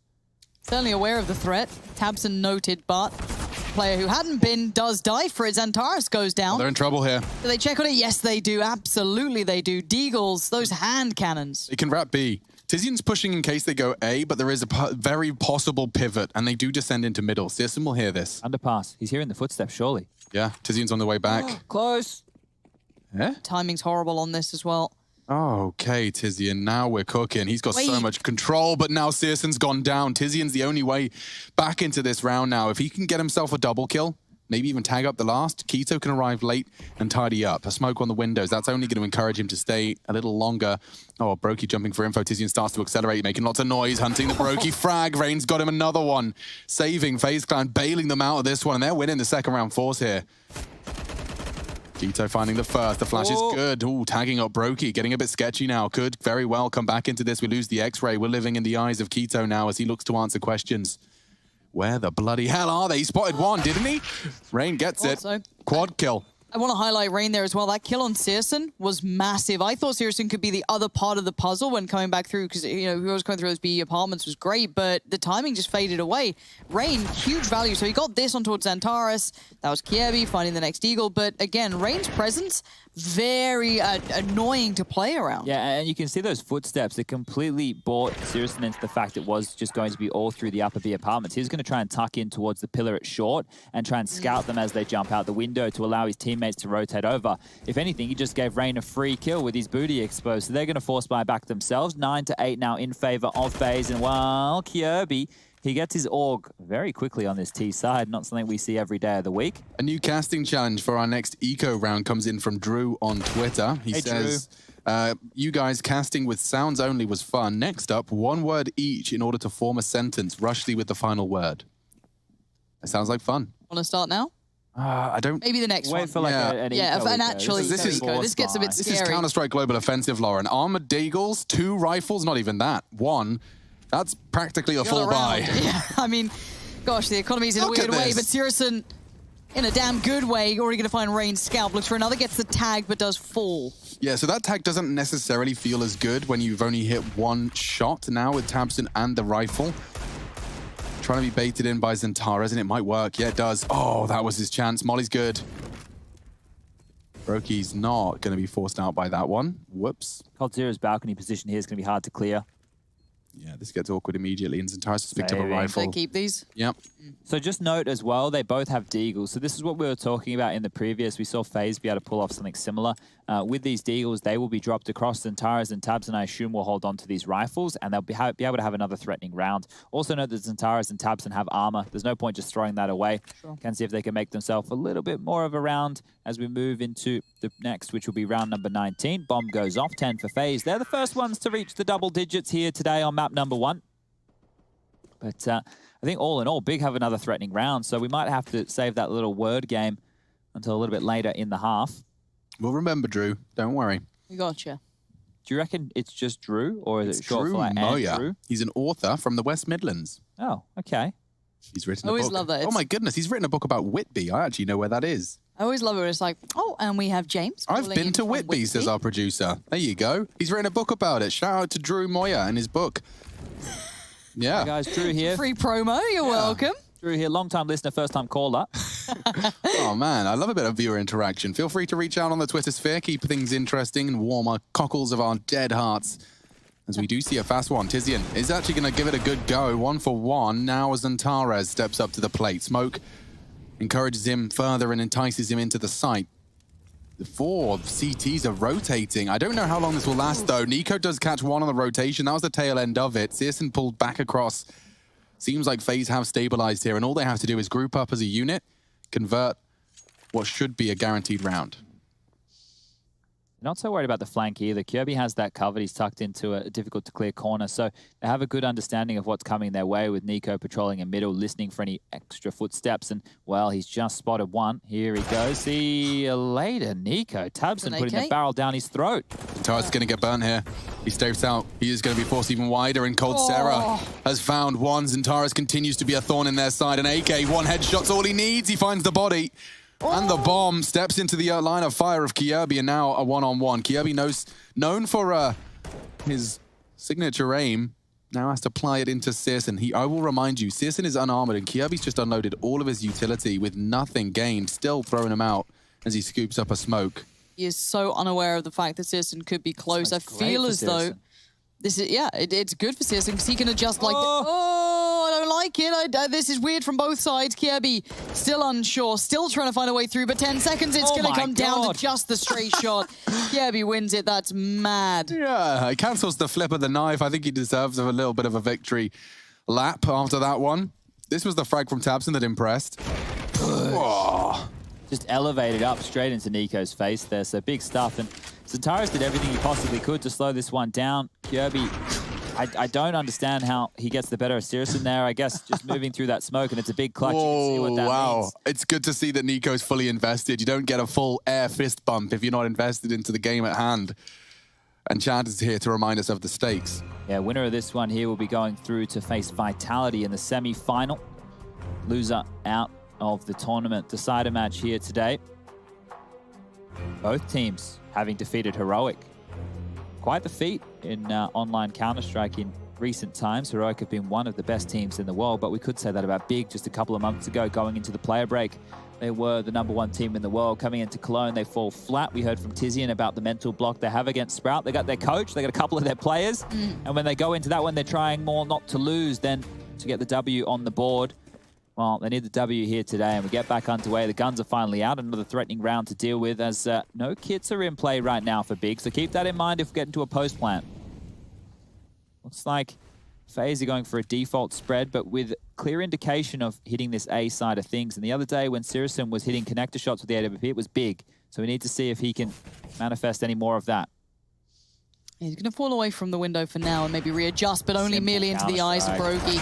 Certainly aware of the threat. Tabson noted, but player who hadn't been does die for it. Xantares goes down. Oh, they're in trouble here. Do they check on it? Yes, they do. Absolutely, they do. Deagles, those hand cannons. They can wrap B. Tizian's pushing in case they go A, but there is a very possible pivot, and they do descend into middle. Syrson will hear this. Underpass. He's hearing the footsteps, surely. Yeah, Tizian's on the way back. Oh, close. Yeah? Timing's horrible on this as well. Okay, Tizian, now we're cooking. He's got so much control, but now Syrson's gone down. Tizian's the only way back into this round now. If he can get himself a double kill, maybe even tag up the last, Keto can arrive late and tidy up. A smoke on the windows, that's only going to encourage him to stay a little longer. Oh, Brokey jumping for info. Tizian starts to accelerate, making lots of noise, hunting the Brokey frag. Rain's got him another one. Saving FaZe Clan, bailing them out of this one, and they're winning the second round force here. Keto finding the first. The flash is good. Ooh, tagging up Brokey. Getting a bit sketchy now. Could very well come back into this. We lose the X-ray. We're living in the eyes of Keto now as he looks to answer questions. Where the bloody hell are they? He spotted one, didn't he? Rain gets it. Quad kill. I want to highlight Rain there as well. That kill on Syrson was massive. I thought Syrson could be the other part of the puzzle when coming back through, because, who was going through those BE apartments was great, but the timing just faded away. Rain, huge value. So he got this on towards Xantares. That was Kiebi finding the next Eagle. But again, Rain's presence, very annoying to play around. Yeah, and you can see those footsteps. It completely brought Syrson into the fact it was just going to be all through the upper B apartments. He was going to try and tuck in towards the pillar at short and try and scout them as they jump out the window to allow his teammates to rotate over. If anything, he just gave Rain a free kill with his booty exposed. So they're going to force buy back themselves. 9-8 now in favor of FaZe. And while Kirby, he gets his Org very quickly on this T side. Not something we see every day of the week. A new casting challenge for our next eco round comes in from Drew on Twitter. He says, You guys casting with sounds only was fun. Next up, one word each in order to form a sentence. Rushley with the final word. It sounds like fun. Want to start now? I don't... Maybe the next one. Wait for like an Yeah, eco and eco. actually, This is- this gets a bit This scary. is Counter-Strike Global Offensive, Lauren. Armored Deagles, 2 rifles, not even that. 1. That's practically a full buy. Yeah, I mean, gosh, the economy's in a Look at weird way, but this. Sirison in a damn good way. Already going to find Rain's scalp. Looks for another, gets the tag, but does fall. Yeah, so that tag doesn't necessarily feel as good when you've only hit 1 shot now with tabseN and the rifle. Trying to be baited in by Xantares, and it might work. Yeah, it does. Oh, that was his chance. Molly's good. Brokey's not going to be forced out by that one. Whoops. Cold Zero's balcony position here is going to be hard to clear. Yeah, this gets awkward immediately, and Xantares has picked up a Saving. They rifle. keep these. Yep. So just note as well, they both have Deagles. So this is what we were talking about in the previous. We saw Faze be able to pull off something similar. With these Deagles, they will be dropped across Xantares and tabseN, I assume, will hold on to these rifles, and they'll be able to have another threatening round. Also note that Xantares and tabseN have armor. There's no point just throwing that away. Sure. Can see if they can make themselves a little bit more of a round as we move into the next, which will be round number 19. Bomb goes off, 10 for Faze. They're the first ones to reach the double digits here today on map number 1. But I think all in all, Big have another threatening round, so we might have to save that little word game until a little bit later in the half. We'll remember, Drew. Don't worry. We gotcha. Do you reckon it's just Drew, or is It's it short Drew for like Moya. Andrew? He's an author from the West Midlands. Oh, okay. He's written a Always book. love that. Oh my goodness, he's written a book about Whitby. I actually know where that is. I always love it when it's like, oh, and we have James. I've calling been in to from Whitby, says our producer. There you go. He's written a book about it. Shout out to Drew Moya and his book. Yeah. Hey guys, Drew here. Free promo, you're welcome. Drew here, long-time listener, first-time caller. Oh man, I love a bit of viewer interaction. Feel free to reach out on the Twitter sphere, keep things interesting and warm our cockles of our dead hearts. As we do see a fast one, Tizian is actually going to give it a good go. 1 for 1. Now as Xantares steps up to the plate. Smoke encourages him further and entices him into the site. The 4 CTs are rotating. I don't know how long this will last, though. Nico does catch 1 on the rotation. That was the tail end of it. syrsoN pulled back across. Seems like FaZe have stabilized here, and all they have to do is group up as a unit, convert what should be a guaranteed round. Not so worried about the flank either. Kirby has that covered. He's tucked into a difficult-to-clear corner, so they have a good understanding of what's coming their way with Nico patrolling in middle, listening for any extra footsteps, and, well, he's just spotted 1. Here he goes. See you later, Nico. tabseN putting the barrel down his throat. Xantares is going to get burnt here. He steps out. He is going to be forced even wider, and Cold Sarah has found 1. Xantares continues to be a thorn in their side. An AK, 1 headshot's all he needs. He finds the body. And the bomb steps into the line of fire of Kirby, and now a 1-on-1. Kirby known for his signature aim, now has to apply it into syrsoN. I will remind you, syrsoN is unarmored, and Kirby's just unloaded all of his utility with nothing gained, still throwing him out as he scoops up a smoke. He is so unaware of the fact that syrsoN could be close. I feel as though this is, it's good for syrsoN because he can adjust like, I don't like it. This is weird from both sides. Kirby still unsure, still trying to find a way through, but 10 seconds, it's going to come down to just the straight shot. Kirby wins it. That's mad. Yeah, he cancels the flip of the knife. I think he deserves a little bit of a victory lap after that one. This was the frag from tabseN that impressed. Just elevated up straight into Nico's face there, so big stuff. And Xantares did everything he possibly could to slow this one down. Kirby, I don't understand how he gets the better of syrsoN there. I guess just moving through that smoke, and it's a big clutch. You can see what that means. It's good to see that Nico's fully invested. You don't get a full air fist bump if you're not invested into the game at hand. And Chad is here to remind us of the stakes. Yeah, winner of this one here will be going through to face Vitality in the semi-final. Loser out of the tournament. Decider match here today. Both teams having defeated Heroic. Quite the feat in online Counter-Strike in recent times. Heroic have been one of the best teams in the world, but we could say that about Big just a couple of months ago going into the player break. They were the #1 team in the world. Coming into Cologne, they fall flat. We heard from Tizian about the mental block they have against Sprout. They got their coach, they got a couple of their players, and when they go into that one, they're trying more not to lose than to get the W on the board. Well, they need the W here today, and we get back underway. The guns are finally out. Another threatening round to deal with, as no kits are in play right now for Big, so keep that in mind if we get into a post plant. Looks like FaZe are going for a default spread, but with clear indication of hitting this A side of things. And the other day when syrsoN was hitting connector shots with the AWP, it was Big. So we need to see if he can manifest any more of that. He's going to fall away from the window for now and maybe readjust, but only Simple merely into the eyes of Brokey.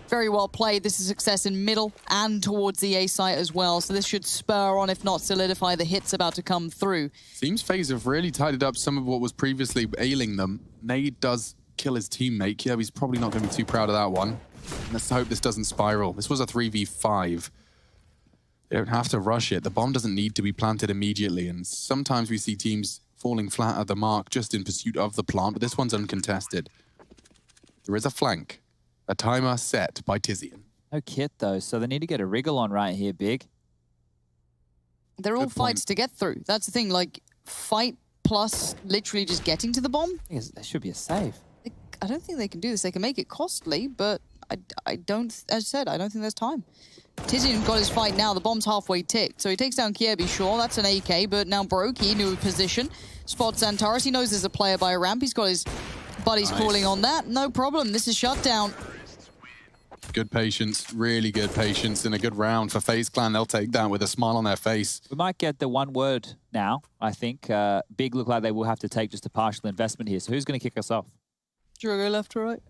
Very well played. This is success in middle and towards the A site as well. So this should spur on, if not solidify, the hits about to come through. Seems FaZe have really tidied up some of what was previously ailing them. Nade does kill his teammate. Kyobi's probably not going to be too proud of that one. Let's hope this doesn't spiral. This was a 3v5. They don't have to rush it. The bomb doesn't need to be planted immediately. And sometimes we see teams falling flat at the mark just in pursuit of the plant, but this one's uncontested. There is a flank. A timer set by Tizian. No kit, though, so they need to get a wriggle on right here, Big. They're all fights to get through. That's the thing, like, fight plus literally just getting to the bomb. I think there should be a save. I don't think they can do this. They can make it costly, but I don't, as I said, I don't think there's time. Tizian got his fight now. The bomb's halfway ticked. So he takes down Kyobi, sure, that's an AK, but now Brokey, new position, spots Xantares. He knows there's a player by a ramp. He's got his buddies calling on that. No problem. This is shutdown. Good patience, really good patience, and a good round for FaZe Clan. They'll take that with a smile on their face. We might get the one word now, I think. Big look like they will have to take just a partial investment here. So who's going to kick us off? Should I go left or right?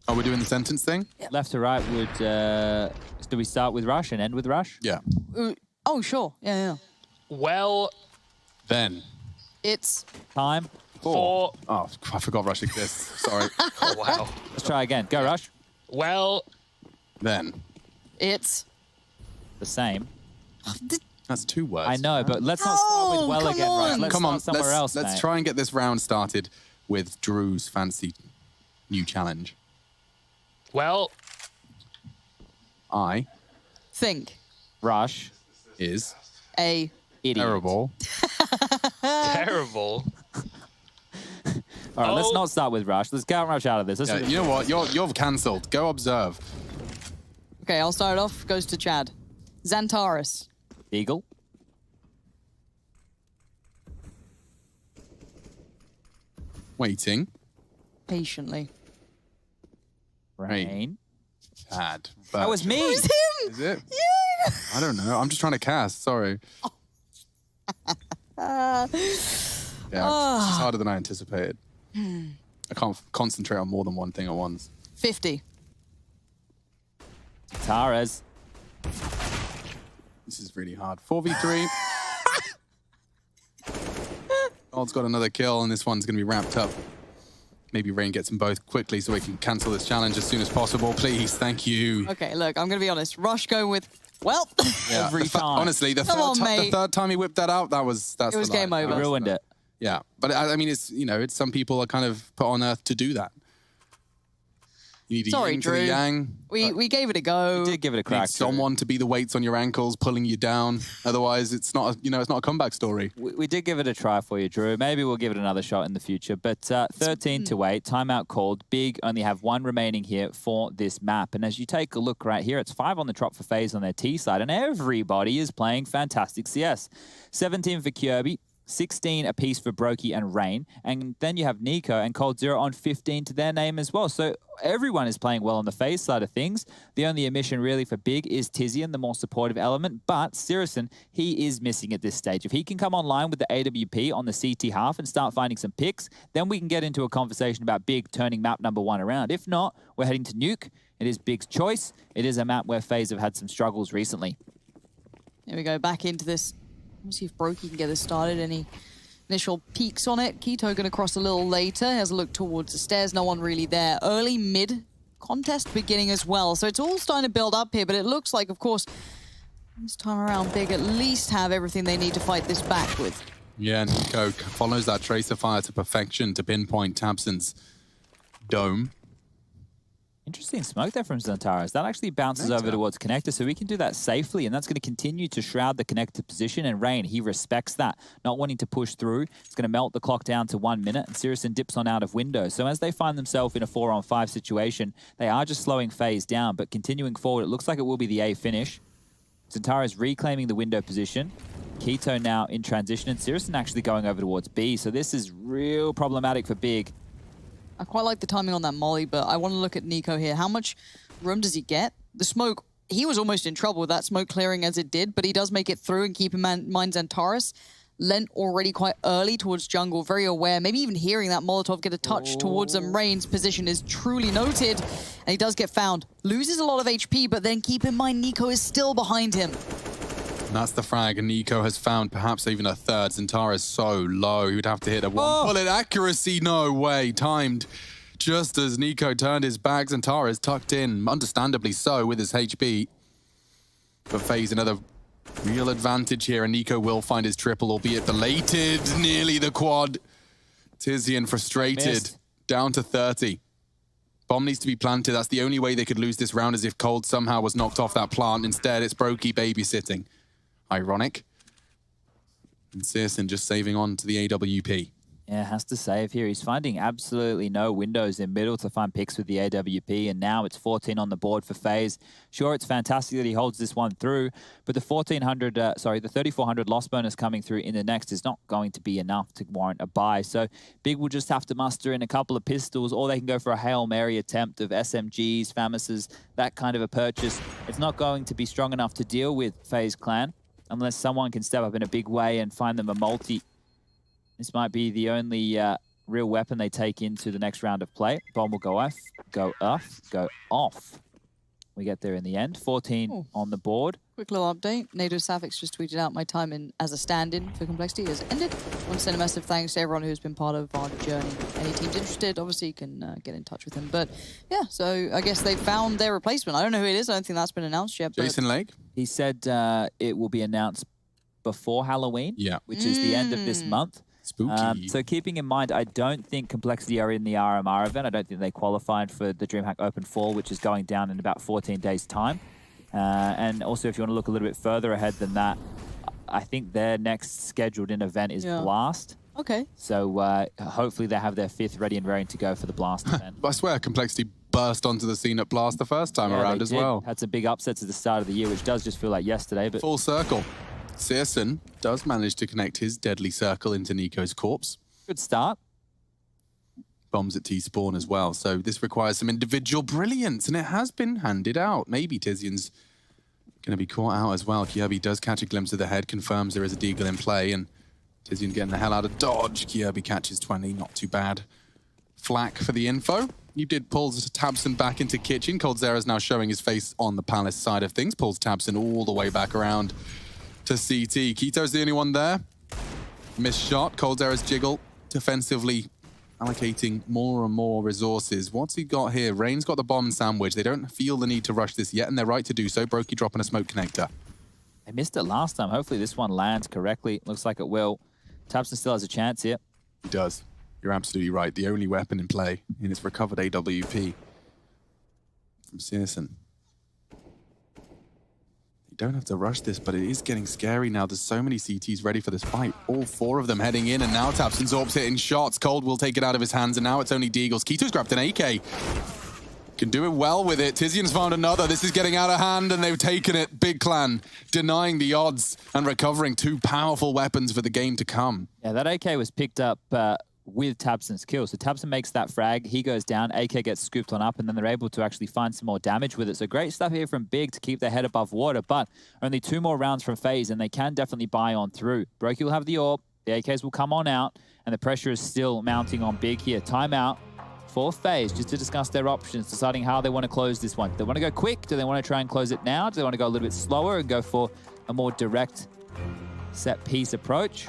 Are we doing the sentence thing? Yep. Left to right would... do we start with Rush and end with Rush? Yeah. Oh, sure. Yeah. Well... Then. It's... Time. For... Oh, I forgot Rush exists. Sorry. Oh, wow. Let's try again. Go, Rush. Well... Then. It's... The same. That's 2 words. I know, but let's not start with well come again, Rush. on. Let's Come on, start somewhere else, let's mate. try and get this round started with Drew's fancy new challenge. Well... I Think. Rush. is A... Idiot. terrible. Terrible. All right, let's Oh. not start with Rush. Let's get Rush out of this. Let's Yeah, you know what? You're cancelled. Go observe. Okay, I'll start it off. Goes to Chad. Xantares. Eagle. Waiting. Patiently. Rain. Bad. That was me. It's him! Is it? Yeah! I don't know. I'm just trying to cast. Sorry. Yeah, it's harder than I anticipated. I can't concentrate on more than one thing at once. 50. Tares. This is really hard. 4v3. Old's got another kill, and this one's going to be wrapped up. Maybe Rain gets them both quickly so we can cancel this challenge as soon as possible. Please, thank you. Okay, look, I'm going to be honest. Rush go with, well, Yeah, Every the time. Honestly, the Come on, the mate. third time he whipped that out, that's It was the line. game over. That was Ruined the- it. Yeah, but I mean, it's, you know, it's some people are kind of put on earth to do that. You need to Sorry, yin to the Drew. yang. we gave it a go. Did give it a You crack. need someone to be the weights on your ankles, pulling you down. Otherwise, it's not, it's not a comeback story. We did give it a try for you, Drew. Maybe we'll give it another shot in the future. But 13 to 8, timeout called. Big only have 1 remaining here for this map. And as you take a look right here, it's 5 on the drop for FaZe on their T side. And everybody is playing fantastic CS. 17 for Kyobi. 16 apiece for Brokey and Rain. And then you have Nico and Cold Zero on 15 to their name as well. So everyone is playing well on the FaZe side of things. The only omission really for Big is Tizian, the more supportive element. But Sirison, he is missing at this stage. If he can come online with the AWP on the CT half and start finding some picks, then we can get into a conversation about Big turning map number 1 around. If not, we're heading to Nuke. It is Big's choice. It is a map where FaZe have had some struggles recently. Here we go, back into this. Let's see if Brokey can get this started. Any initial peaks on it? Keto going to cross a little later. Has a look towards the stairs. No one really there. Early mid contest beginning as well. So it's all starting to build up here, but it looks like, of course, this time around, Big at least have everything they need to fight this back with. Yeah, Nico follows that tracer fire to perfection to pinpoint Tabson's dome. Interesting smoke there from Xantares. That actually bounces over towards Connector, so we can do that safely, and that's going to continue to shroud the Connector position. And Rain, he respects that, not wanting to push through. It's going to melt the clock down to 1 minute, and Sirison dips on out of window. So as they find themselves in a 4-on-5 situation, they are just slowing FaZe down, but continuing forward, it looks like it will be the A finish. Xantares reclaiming the window position. Keto now in transition, and Sirison actually going over towards B. So this is real problematic for Big. I quite like the timing on that molly, but I want to look at Nico here. How much room does he get? The smoke, he was almost in trouble with that smoke clearing as it did, but he does make it through, and keep in mind Xantares. Lent already quite early towards jungle, very aware, maybe even hearing that Molotov get a touch towards them. Rain's position is truly noted, and he does get found. Loses a lot of HP, but then keep in mind, Nico is still behind him. And that's the frag, and Nico has found perhaps even a third. Zentara is so low, he would have to hit a one bullet accuracy. No way, timed. Just as Nico turned his back, Zentara is tucked in, understandably so, with his HB. But Faze another real advantage here, and Nico will find his triple, albeit belated, nearly the quad. Tizian frustrated, Missed. down to 30. Bomb needs to be planted. That's the only way they could lose this round, is if Cold somehow was knocked off that plant. Instead, it's Brokey babysitting. Ironic. And Searson just saving on to the AWP. Yeah, has to save here. He's finding absolutely no windows in middle to find picks with the AWP, and now it's 14 on the board for Faze. Sure, it's fantastic that he holds this one through, but the 3,400 loss bonus coming through in the next is not going to be enough to warrant a buy. So Big will just have to muster in a couple of pistols, or they can go for a Hail Mary attempt of SMGs, FAMASs, that kind of a purchase. It's not going to be strong enough to deal with Faze Clan unless someone can step up in a big way and find them a multi. This might be the only real weapon they take into the next round of play. Bomb will go off, go off. We get there in the end. 14 on the board. Quick little update. Nato Safix just tweeted out, my time as a stand-in for Complexity has ended. I want to send a massive thanks to everyone who's been part of our journey. Any teams interested, obviously you can get in touch with them. But yeah, so I guess they found their replacement. I don't know who it is. I don't think that's been announced yet. But Jason Lake? He said it will be announced before Halloween, which is the end of this month. Spooky. So keeping in mind, I don't think Complexity are in the RMR event. I don't think they qualified for the DreamHack Open Fall, which is going down in about 14 days' time. And also, if you want to look a little bit further ahead than that, I think their next scheduled in event is Blast. Okay. So hopefully they have their 5th ready and raring to go for the Blast event. But I swear, Complexity burst onto the scene at Blast the first time around as well. Had some big upsets at the start of the year, which does just feel like yesterday. But full circle. Searson does manage to connect his deadly circle into Nico's corpse. Good start. Bombs at T-spawn as well. So this requires some individual brilliance, and it has been handed out. Maybe Tizian's going to be caught out as well. Kjaerbye does catch a glimpse of the head, confirms there is a deagle in play, and Tizian getting the hell out of dodge. Kjaerbye catches 20, not too bad. Flak for the info. You did pull Tabson back into kitchen. coldzera's now showing his face on the Palace side of things. Pulls Tabson all the way back around to CT. Keto's the only one there. Missed shot. coldzera's jiggle. Defensively allocating more and more resources. What's he got here? Rain's got the bomb sandwich. They don't feel the need to rush this yet, and they're right to do so. Brokey dropping a smoke connector. They missed it last time. Hopefully this one lands correctly. Looks like it will. Tabson still has a chance here. He does. You're absolutely right. The only weapon in play in its recovered AWP from Searson. You don't have to rush this, but it is getting scary now. There's so many CTs ready for this fight. All 4 of them heading in, and now Tabson's Orb's hitting shots. Cold will take it out of his hands, and now it's only Deagles. Keto's grabbed an AK. Can do it well with it. Tizian's found another. This is getting out of hand, and they've taken it. Big Clan denying the odds and recovering 2 powerful weapons for the game to come. Yeah, that AK was picked up with Tabson's kill. So Tabson makes that frag, he goes down, AK gets scooped on up, and then they're able to actually find some more damage with it. So great stuff here from Big to keep their head above water, but only 2 more rounds from Faze, and they can definitely buy on through. Brokey will have the orb, the AKs will come on out, and the pressure is still mounting on Big here. Timeout for Faze, just to discuss their options, deciding how they want to close this one. Do they want to go quick? Do they want to try and close it now? Do they want to go a little bit slower and go for a more direct set piece approach?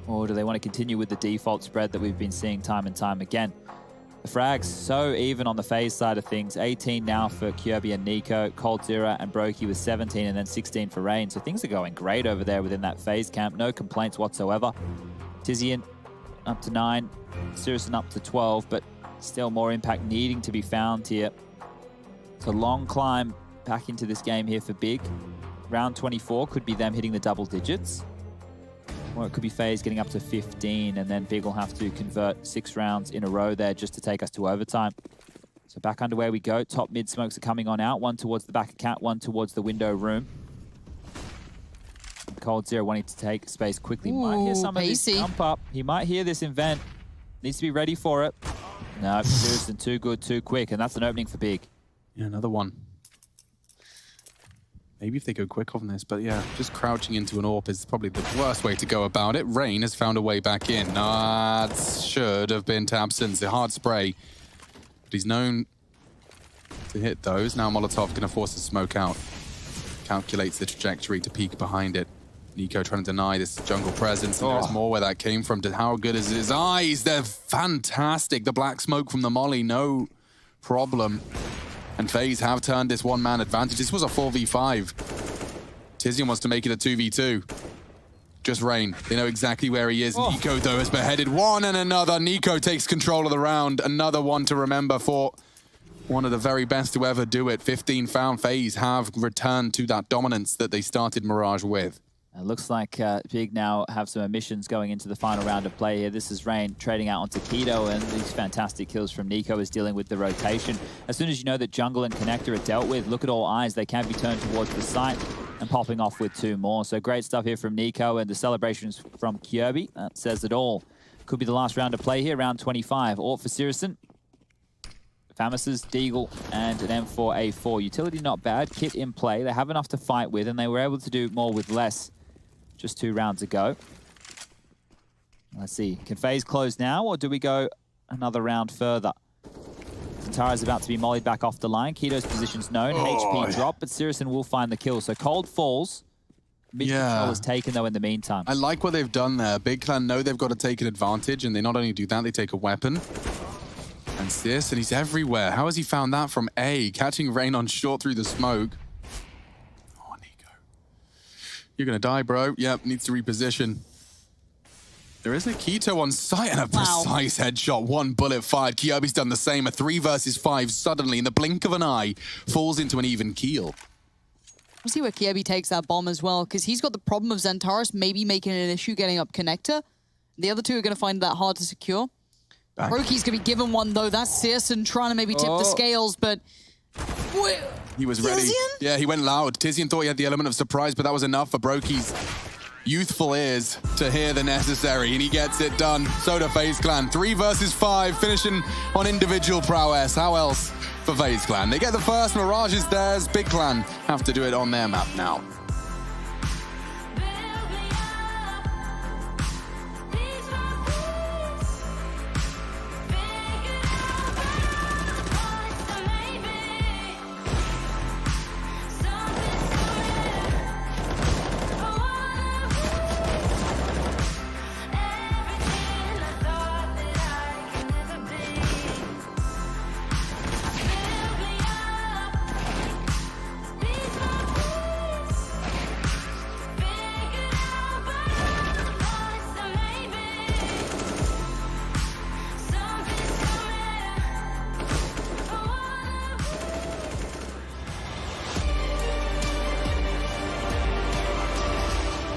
Or do they want to continue with the default spread that we've been seeing time and time again? The frags so even on the Faze side of things. 18 now for Kjaerbye and Nico. coldzera and Brokey with 17 and then 16 for Rain. So things are going great over there within that Faze camp. No complaints whatsoever. Tizian up to 9. Searson up to 12, but still more impact needing to be found here. It's a long climb back into this game here for Big. Round 24 could be them hitting the double digits. Or it could be Faze getting up to 15, and then Big will have to convert 6 rounds in a row there just to take us to overtime. So back underway we go. Top mid smokes are coming on out. One towards the back of Cat, one towards the window room. coldzera wanting to take space quickly. Might hear some of this jump up. He might hear this invent. Needs to be ready for it. No, Searson too good, too quick, and that's an opening for Big. Yeah, another one. Maybe if they go quick on this, but yeah, just crouching into an AWP is probably the worst way to go about it. Rain has found a way back in. That should have been Tabson's. A hard spray, but he's known to hit those. Now Molotov going to force the smoke out. Calculates the trajectory to peek behind it. Nico trying to deny this jungle presence, and there's more where that came from. How good is his eyes? They're fantastic. The black smoke from the molly, no problem. And FaZe have turned this one-man advantage. This was a 4v5. Tizian wants to make it a 2v2. Just Rain. They know exactly where he is. Nico, though, has beheaded one and another. Nico takes control of the round. Another one to remember for one of the very best to ever do it. 15 found. FaZe have returned to that dominance that they started Mirage with. It looks like Big now have some emissions going into the final round of play here. This is Rain trading out onto Keto, and these fantastic kills from Nico is dealing with the rotation. As soon as you know that jungle and connector are dealt with, look at all eyes. They can be turned towards the site and popping off with 2 more. So great stuff here from Nico, and the celebrations from Kirby. That says it all. Could be the last round of play here, round 25. Or for Sirison. Famis's, Deagle, and an M4A4. Utility not bad. Kit in play. They have enough to fight with, and they were able to do more with less just 2 rounds ago. Let's see. Can FaZe close now, or do we go another round further? Zantara's about to be mollied back off the line. Keto's position's known. HP drop, but Sirison will find the kill. So Cold falls. Mid-control is taken, though, in the meantime. I like what they've done there. Big Clan know they've got to take an advantage, and they not only do that, they take a weapon. And Sis, and he's everywhere. How has he found that from A? Catching Rain on short through the smoke. Oh, Nico. You're going to die, bro. Yep, needs to reposition. There isn't a Keto on site, and a precise headshot. 1 bullet fired. Kirby's done the same. A 3 versus 5 suddenly, in the blink of an eye, falls into an even keel. We'll see where Kirby takes that bomb as well, because he's got the problem of Xantares maybe making an issue getting up connector. The other 2 are going to find that hard to secure. Brokey's going to be given one, though. That's Searson trying to maybe tip the scales, but... He was ready. Tizian? Yeah, he went loud. Tizian thought he had the element of surprise, but that was enough for Brokey's youthful ears to hear the necessary, and he gets it done. So do FaZe Clan. 3 versus 5, finishing on individual prowess. How else for FaZe Clan? They get the first. Mirage is theirs. Big Clan have to do it on their map now.